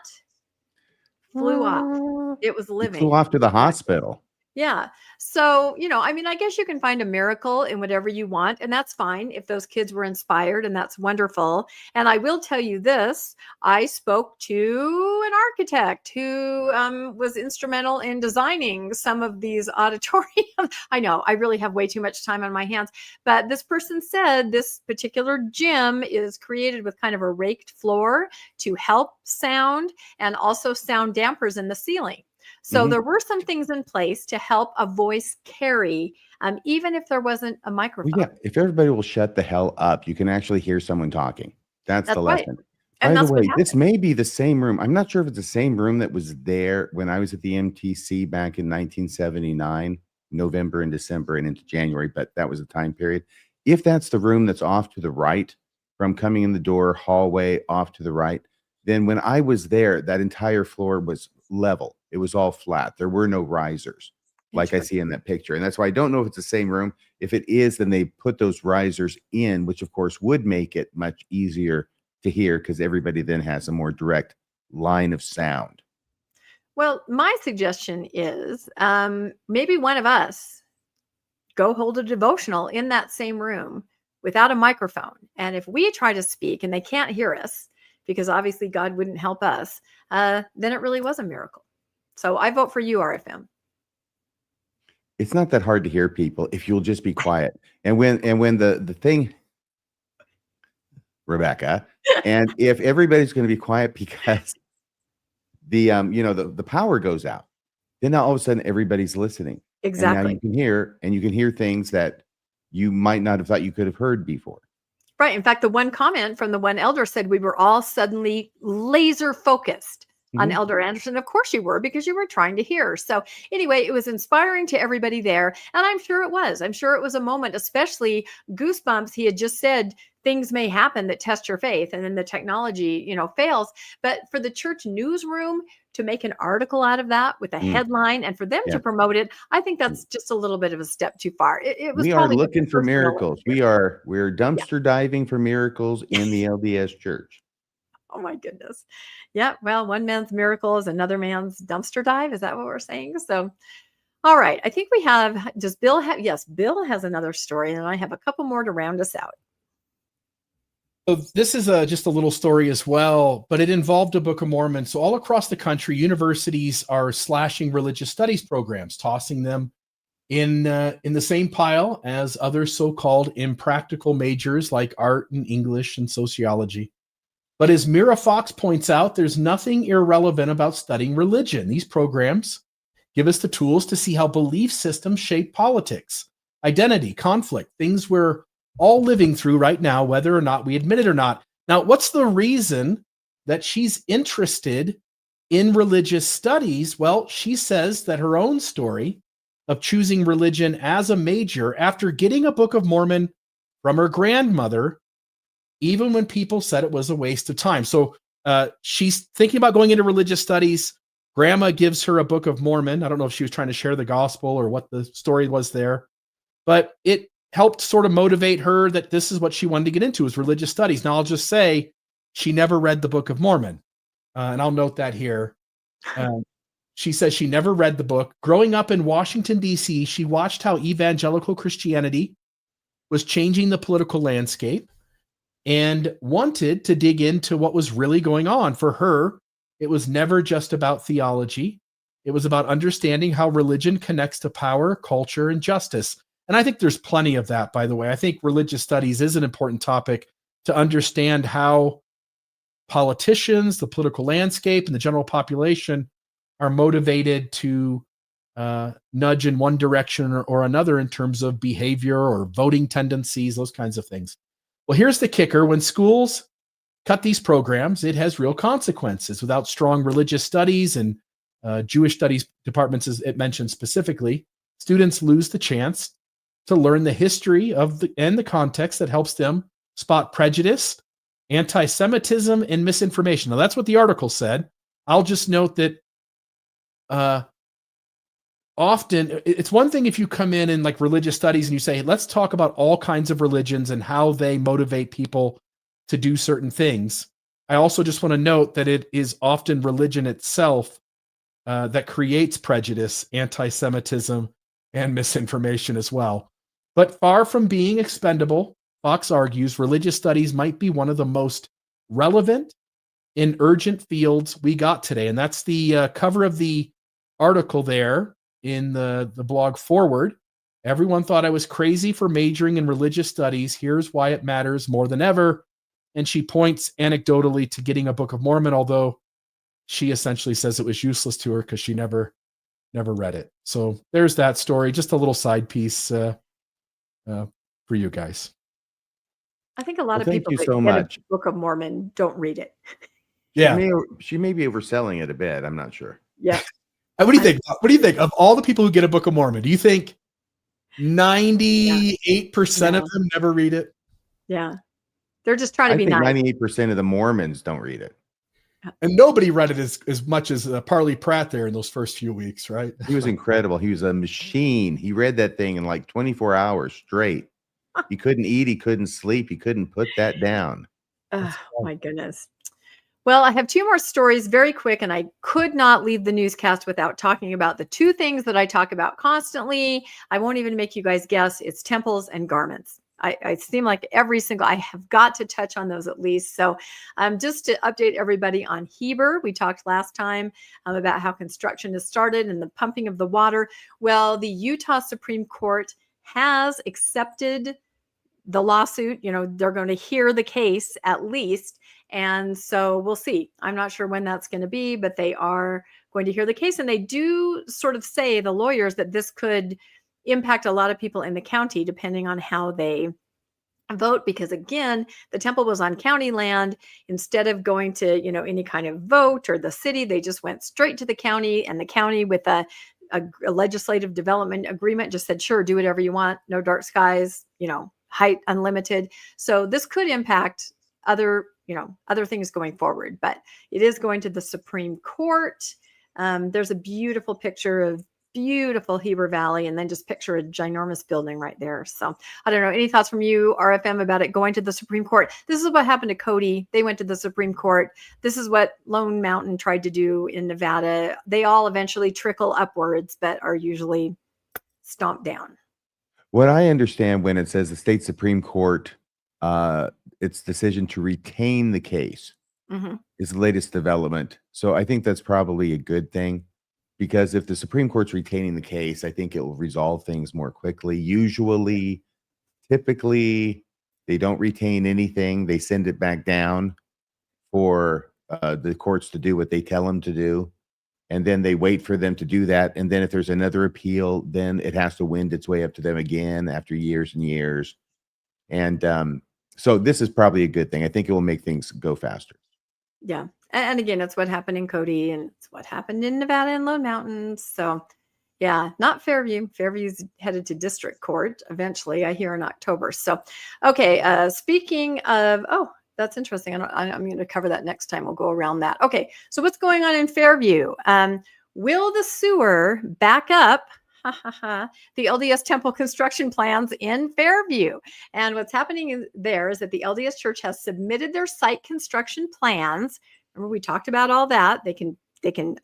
flew off. It was living. He flew off to the hospital. Yeah. So, I guess you can find a miracle in whatever you want, and that's fine if those kids were inspired, and that's wonderful. And I will tell you this, I spoke to an architect who was instrumental in designing some of these auditoriums. I know, I really have way too much time on my hands, but this person said this particular gym is created with kind of a raked floor to help sound, and also sound dampers in the ceiling. So there were some things in place to help a voice carry, even if there wasn't a microphone. Well, yeah, if everybody will shut the hell up, you can actually hear someone talking. That's the right. lesson. And By the that's what way, this happened. may be the same room. I'm not sure if it's the same room that was there when I was at the MTC back in 1979, November and December and into January, but that was a time period. If that's the room that's off to the right from coming in the door, hallway off to the right, then when I was there, that entire floor was level. It was all flat. There were no risers like I see in that picture. And that's why I don't know if it's the same room. If it is, then they put those risers in, which of course would make it much easier to hear because everybody then has a more direct line of sound. Well, my suggestion is maybe one of us go hold a devotional in that same room without a microphone. And if we try to speak and they can't hear us, because obviously God wouldn't help us, then it really was a miracle. So I vote for you, RFM. It's not that hard to hear people if you'll just be quiet. And when the thing, Rebecca, and if everybody's going to be quiet because the power goes out, then now all of a sudden everybody's listening. Exactly. And now you can hear things that you might not have thought you could have heard before. Right. In fact, the one comment from the one elder said we were all suddenly laser focused on Elder Anderson. Of course you were, because you were trying to hear. So anyway, it was inspiring to everybody there. And I'm sure it was. I'm sure it was a moment, especially goosebumps. He had just said things may happen that test your faith, and then the technology, fails. But for the church newsroom to make an article out of that with a headline and for them to promote it, I think that's just a little bit of a step too far. We are looking for miracles. We're dumpster diving for miracles in the LDS Church. Oh my goodness. Yeah. Well, one man's miracle is another man's dumpster dive. Is that what we're saying? So, all right. I think we have, does Bill have, yes, Bill has another story, and I have a couple more to round us out. So this is just a little story as well, but it involved a Book of Mormon. So all across the country, universities are slashing religious studies programs, tossing them in the same pile as other so-called impractical majors like art and English and sociology. But as Mira Fox points out, there's nothing irrelevant about studying religion. These programs give us the tools to see how belief systems shape politics, identity, conflict, things we're all living through right now, whether or not we admit it or not. Now, what's the reason that she's interested in religious studies? Well, she says that her own story of choosing religion as a major after getting a Book of Mormon from her grandmother, even when people said it was a waste of time. So she's thinking about going into religious studies. Grandma gives her a Book of Mormon. I don't know if she was trying to share the gospel or what the story was there, but it helped sort of motivate her that this is what she wanted to get into, is religious studies. Now, I'll just say she never read the Book of Mormon, and I'll note that here. She says she never read the book. Growing up in Washington, D.C., she watched how evangelical Christianity was changing the political landscape and wanted to dig into what was really going on. For her, it was never just about theology. It was about understanding how religion connects to power, culture, and justice. And I think there's plenty of that, by the way. I think religious studies is an important topic to understand how politicians, the political landscape, and the general population are motivated to nudge in one direction or another in terms of behavior or voting tendencies, those kinds of things. Well, here's the kicker. When schools cut these programs, it has real consequences. Without strong religious studies and Jewish studies departments, as it mentioned specifically, students lose the chance to learn the history of and the context that helps them spot prejudice, anti-Semitism, and misinformation. Now, that's what the article said. I'll just note that often it's one thing if you come in like religious studies and you say, let's talk about all kinds of religions and how they motivate people to do certain things. I also just want to note that it is often religion itself that creates prejudice, anti-Semitism, and misinformation as well. But far from being expendable, Fox argues religious studies might be one of the most relevant and urgent fields we got today. And that's the cover of the article there in the blog forward. Everyone thought I was crazy for majoring in religious studies. Here's why it matters more than ever. And she points anecdotally to getting a Book of Mormon, although she essentially says it was useless to her because she never never read it. So there's that story. Just a little side piece for you guys. I think a lot Well, of thank people you that so get a much. Book of Mormon don't read it. Yeah. She may be overselling it a bit. I'm not sure. Yeah. What do you think? What do you think of all the people who get a Book of Mormon? Do you think 98% of them never read it? Yeah. They're just trying to I be think nice. 98% of the Mormons don't read it. And nobody read it as much as Parley Pratt there in those first few weeks, right? He was incredible. He was a machine. He read that thing in like 24 hours straight. He couldn't eat. He couldn't sleep. He couldn't put that down. Oh, my goodness. Well, I have two more stories very quick, and I could not leave the newscast without talking about the two things that I talk about constantly. I won't even make you guys guess. It's temples and garments. I seem like I have got to touch on those at least. So just to update everybody on Heber, we talked last time about how construction has started and the pumping of the water. Well, the Utah Supreme Court has accepted the lawsuit. They're going to hear the case at least. And so we'll see. I'm not sure when that's going to be, but they are going to hear the case. And they do sort of say, the lawyers, that this could impact a lot of people in the county, depending on how they vote. Because again, the temple was on county land. Instead of going to, any kind of vote or the city, they just went straight to the county, and the county with a legislative development agreement just said, sure, do whatever you want. No dark skies, height unlimited. So this could impact other things going forward, but it is going to the Supreme Court. There's a beautiful picture of beautiful Heber Valley, and then just picture a ginormous building right there. So I don't know, any thoughts from you, RFM, about it going to the Supreme Court? This is what happened to Cody. They went to the Supreme Court. This is what Lone Mountain tried to do in Nevada. They all eventually trickle upwards, but are usually stomped down. What I understand when it says the state Supreme Court, its decision to retain the case is the latest development. So I think that's probably a good thing, because if the Supreme Court's retaining the case, I think it will resolve things more quickly. Typically, they don't retain anything. They send it back down for the courts to do what they tell them to do. And then they wait for them to do that. And then if there's another appeal, then it has to wend its way up to them again after years and years. And so this is probably a good thing. I think it will make things go faster. Yeah. And again, it's what happened in Cody, and it's what happened in Nevada and Lone Mountain. So yeah, not Fairview. Fairview's headed to district court eventually, I hear, in October. So, okay. Speaking of, that's interesting. I'm going to cover that next time. We'll go around that. Okay. So what's going on in Fairview? Will the sewer back up the LDS temple construction plans in Fairview? And what's happening there is that the LDS Church has submitted their site construction plans. Remember, we talked about all that. They can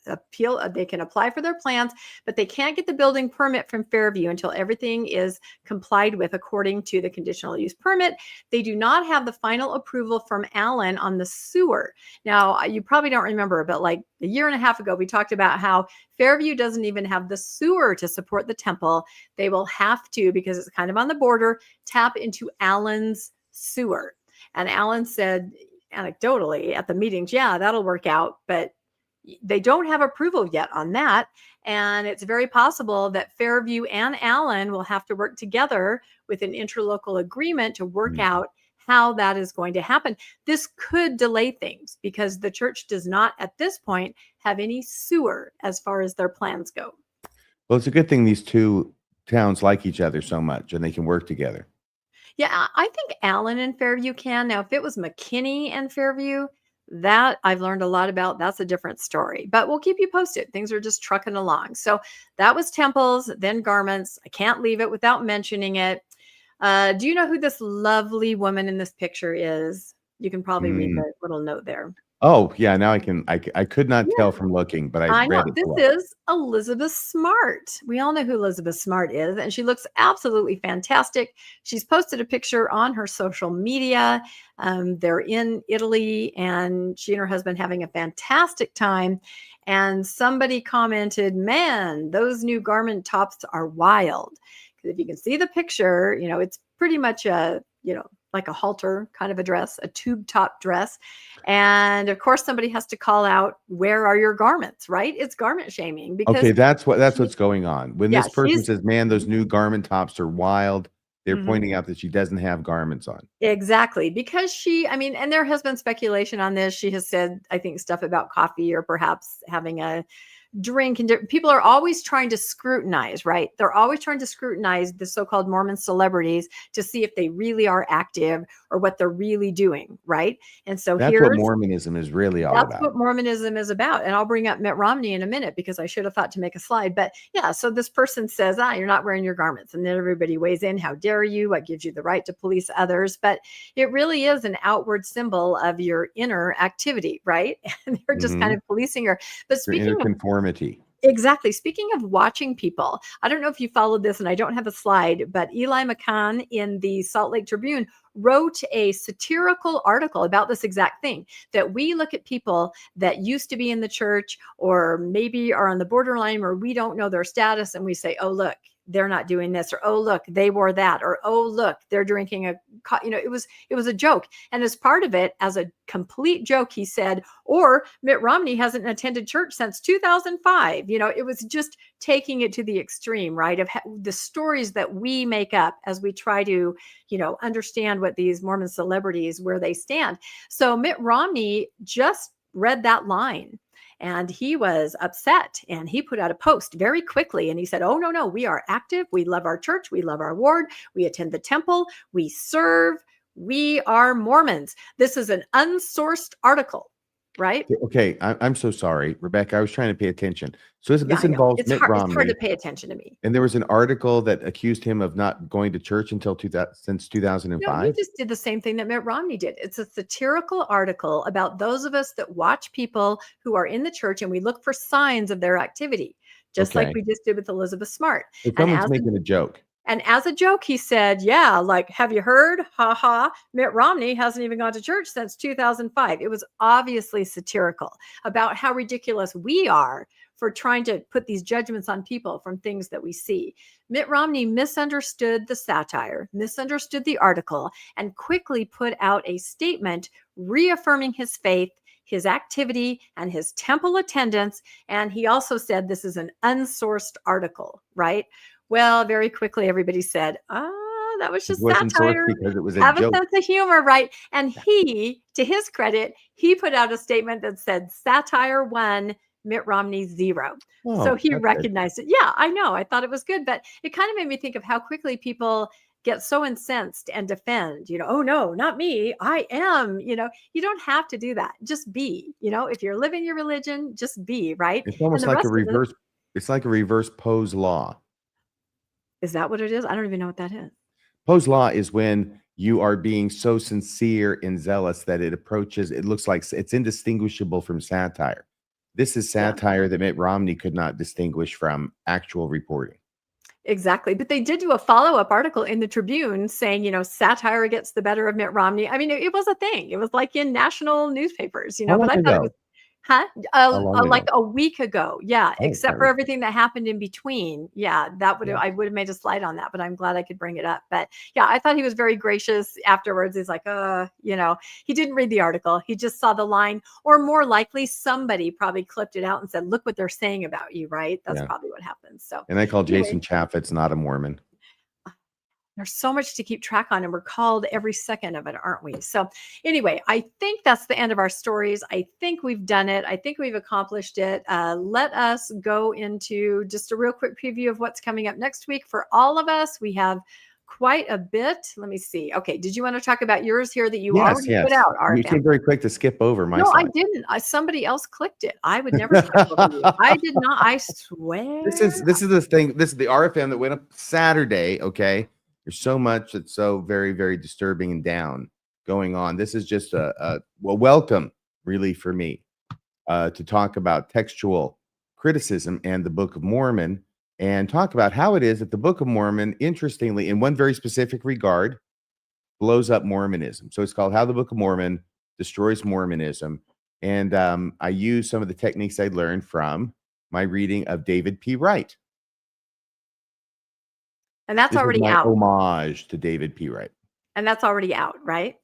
appeal, they can apply for their plans, but they can't get the building permit from Fairview until everything is complied with according to the conditional use permit. They do not have the final approval from Allen on the sewer. Now, you probably don't remember, but like a year and a half ago, we talked about how Fairview doesn't even have the sewer to support the temple. They will have to, because it's kind of on the border, tap into Allen's sewer. And Allen said anecdotally at the meetings, yeah, that'll work out, but they don't have approval yet on that. And it's very possible that Fairview and Allen will have to work together with an interlocal agreement to work out how that is going to happen. This could delay things because the church does not at this point have any sewer as far as their plans go. Well, it's a good thing these two towns like each other so much and they can work together. Yeah, I think Allen and Fairview can. Now, if it was McKinney and Fairview, that I've learned a lot about. That's a different story, but we'll keep you posted. Things are just trucking along. So that was temples, then garments. I can't leave it without mentioning it. Do you know who this lovely woman in this picture is? You can probably read the little note there. Oh, yeah. Now I can. I could not tell from looking, but I read it. This is Elizabeth Smart. We all know who Elizabeth Smart is, and she looks absolutely fantastic. She's posted a picture on her social media. They're in Italy, and she and her husband having a fantastic time. And somebody commented, "Man, those new garment tops are wild." Because if you can see the picture, it's pretty much a like a halter kind of a dress, a tube top dress. And of course, somebody has to call out, where are your garments, right? It's garment shaming because Okay, that's what's going on. When yeah, this person she's says, man, those new garment tops are wild, they're Mhm. pointing out that she doesn't have garments on. Exactly, because I mean, and there has been speculation on this. She has said, I think, stuff about coffee or perhaps having a drink, and people are always trying to scrutinize, right? They're always trying to scrutinize the so-called Mormon celebrities to see if they really are active or what they're really doing, right? And so That's what Mormonism is really all that's about. what Mormonism is about. And I'll bring up Mitt Romney in a minute because I should have thought to make a slide. But yeah, so this person says, you're not wearing your garments. And then everybody weighs in. How dare you? What gives you the right to police others? But it really is an outward symbol of your inner activity, right? And they're just kind of policing her. But For inner conformity. Exactly. Speaking of watching people, I don't know if you followed this, and I don't have a slide, but Eli McCann in the Salt Lake Tribune wrote a satirical article about this exact thing, that we look at people that used to be in the church or maybe are on the borderline or we don't know their status, and we say, oh, look, they're not doing this, or oh, look, they wore that, or oh, look, they're drinking it was a joke. And as part of it, as a complete joke, he said, or Mitt Romney hasn't attended church since 2005. It was just taking it to the extreme, right? Of the stories that we make up as we try to, understand what these Mormon celebrities, where they stand. So Mitt Romney just read that line. And he was upset, and he put out a post very quickly, and he said, oh, no, we are active. We love our church. We love our ward. We attend the temple. We serve. We are Mormons. This is an unsourced article, right? Okay, I'm so sorry, Rebecca. I was trying to pay attention. So this involves Mitt Romney. It's hard to pay attention to me. And there was an article that accused him of not going to church since 2005. No, he just did the same thing that Mitt Romney did. It's a satirical article about those of us that watch people who are in the church, and we look for signs of their activity, just like we just did with Elizabeth Smart. If someone's making a joke. And as a joke, he said, yeah, like, have you heard? Ha ha. Mitt Romney hasn't even gone to church since 2005. It was obviously satirical about how ridiculous we are for trying to put these judgments on people from things that we see. Mitt Romney misunderstood the satire, misunderstood the article, and quickly put out a statement reaffirming his faith, his activity, and his temple attendance. And he also said this is an unsourced article, right? Well, very quickly, everybody said, that was just satire. Because it was Have a sense of humor, right? And he, to his credit, he put out a statement that said satire 1, Mitt Romney 0. So he recognized it. Yeah, I know. I thought it was good, but it kind of made me think of how quickly people get so incensed and defend, oh no, not me. I am, you don't have to do that. Just be, if you're living your religion, just be, right? It's almost like it's like a reverse Poe's law. Is that what it is? I don't even know what that is. Poe's law is when you are being so sincere and zealous that it looks like it's indistinguishable from satire. This is satire that Mitt Romney could not distinguish from actual reporting. Exactly. But they did do a follow-up article in the Tribune saying, satire gets the better of Mitt Romney. I mean, it was a thing. It was like in national newspapers, but I thought it was, like a week ago. Yeah. Except for everything that happened in between. Yeah. I would have made a slide on that, but I'm glad I could bring it up. But yeah, I thought he was very gracious afterwards. He's like, he didn't read the article. He just saw the line, or more likely somebody probably clipped it out and said, look what they're saying about you. Right. That's probably what happens. So, and I call Jason Chaffetz not a Mormon. There's so much to keep track on, and we're called every second of it, aren't we? So anyway, I think that's the end of our stories. I think we've done it. I think we've accomplished it. Let us go into just a real quick preview of what's coming up next week for all of us. We have quite a bit. Let me see. Okay. Did you want to talk about yours here that you already put out? You seem very quick to skip over my slide. I didn't. Somebody else clicked it. I would never skip over you. I did not. I swear. This is the thing. This is the RFM that went up Saturday. Okay. There's so much that's so very, very disturbing and down going on. This is just a welcome, really, for me to talk about textual criticism and the Book of Mormon, and talk about how it is that the Book of Mormon, interestingly, in one very specific regard, blows up Mormonism. So it's called How the Book of Mormon Destroys Mormonism. And I use some of the techniques I learned from my reading of David P. Wright. And that's already out. Homage to David P. Wright. And that's already out, right?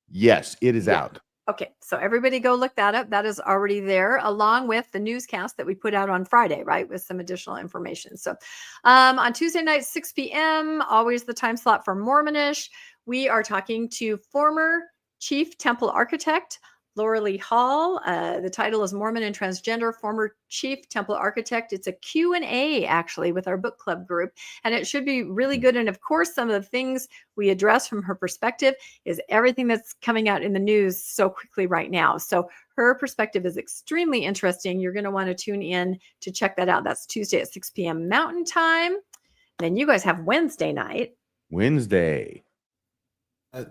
Yes, it is Yeah. out. Okay, so everybody go look that up. That is already there, along with the newscast that we put out on Friday, right, with some additional information. So on Tuesday night, 6 p.m., always the time slot for Mormonish, we are talking to former Chief Temple Architect Laura Lee Hall. The title is Mormon and Transgender, Former Chief Temple Architect. It's a Q&A, actually, with our book club group, and it should be really good. And of course, some of the things we address from her perspective is everything that's coming out in the news so quickly right now. So her perspective is extremely interesting. You're going to want to tune in to check that out. That's Tuesday at 6 p.m. Mountain Time. Then you guys have Wednesday night. Wednesday.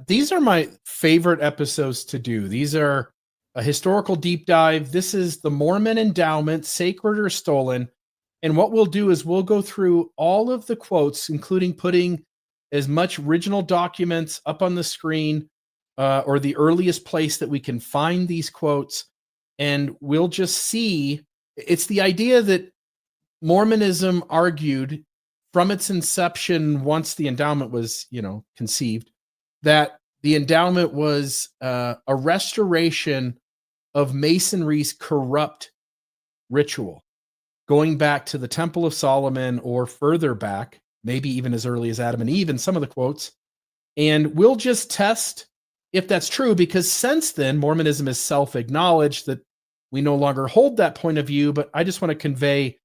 These are my favorite episodes to do. These are a historical deep dive. This is the Mormon Endowment, Sacred or Stolen. And what we'll do is we'll go through all of the quotes, including putting as much original documents up on the screen or the earliest place that we can find these quotes. And we'll just see, it's the idea that Mormonism argued from its inception, once the endowment was, conceived, that the endowment was a restoration of Masonry's corrupt ritual, going back to the Temple of Solomon or further back, maybe even as early as Adam and Eve in some of the quotes. And we'll just test if that's true, because since then, Mormonism has self-acknowledged that we no longer hold that point of view, but I just want to convey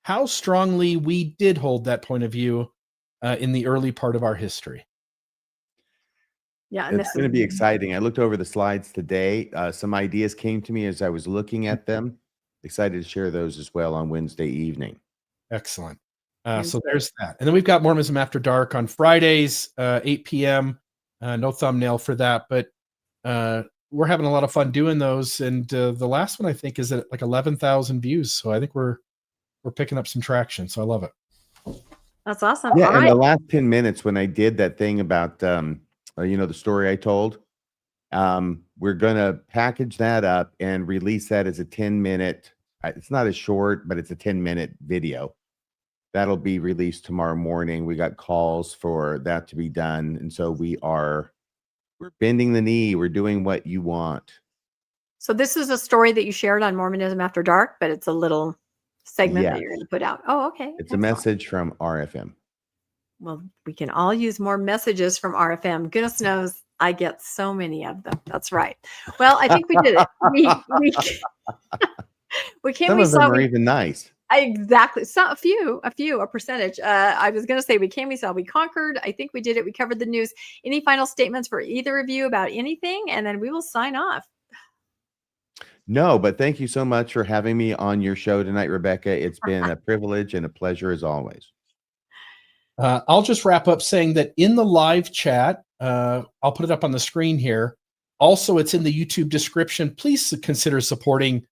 how strongly we did hold that point of view in the early part of our history. Yeah, and It's going to be exciting. I looked over the slides today. Some ideas came to me as I was looking at them. Excited to share those as well on Wednesday evening. Excellent. So there's that. And then we've got Mormonism After Dark on Fridays, 8 p.m. No thumbnail for that, but we're having a lot of fun doing those. And the last one, I think, is at like 11,000 views. So I think we're picking up some traction. So I love it. That's awesome. Yeah, All and right. the last 10 minutes when I did that thing about, the story I told, we're going to package that up and release that as a 10-minute. It's not as short, but it's a 10-minute video. That'll be released tomorrow morning. We got calls for that to be done. And so we're bending the knee. We're doing what you want. So this is a story that you shared on Mormonism After Dark, but it's a little segment that you're going to put out. Oh, okay. It's a message from RFM. Well, we can all use more messages from RFM. Goodness knows I get so many of them. That's right. Well, I think we did it. We came. Some of them are even nice. Exactly. So a percentage. I was going to say we came, we saw, we conquered. I think we did it. We covered the news. Any final statements for either of you about anything? And then we will sign off. No, but thank you so much for having me on your show tonight, Rebecca. It's been a privilege and a pleasure as always. I'll just wrap up saying that in the live chat, I'll put it up on the screen here. Also, it's in the YouTube description. Please consider supporting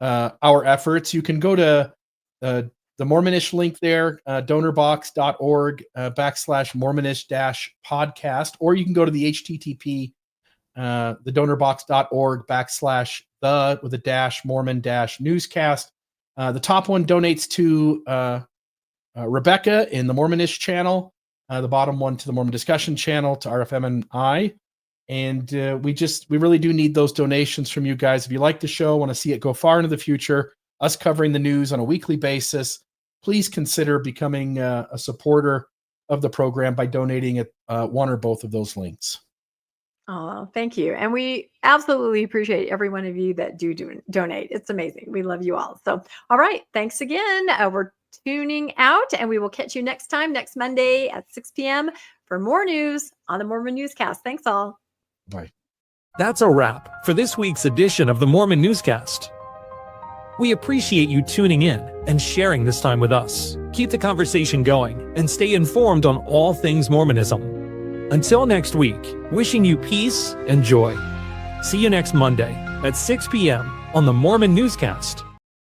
our efforts. You can go to the Mormonish link there, donorbox.org /Mormonish-podcast, or you can go to the HTTP, the donorbox.org /Mormon-Newscast. The top one donates to Rebecca in the Mormonish channel, the bottom one to the Mormon discussion channel, to RFM and I. And we really do need those donations from you guys. If you like the show, want to see it go far into the future, us covering the news on a weekly basis, please consider becoming a supporter of the program by donating at one or both of those links. Oh, thank you. And we absolutely appreciate every one of you that do donate. It's amazing. We love you all. So, all right. Thanks again. We're tuning out, and we will catch you next Monday at 6 p.m. for more news on the Mormon Newscast. Thanks all. Bye. That's a wrap for this week's edition of the Mormon Newscast. We appreciate you tuning in and sharing this time with us. Keep the conversation going and stay informed on all things Mormonism. Until next week, wishing you peace and joy. See you next Monday at 6 p.m. on the Mormon Newscast.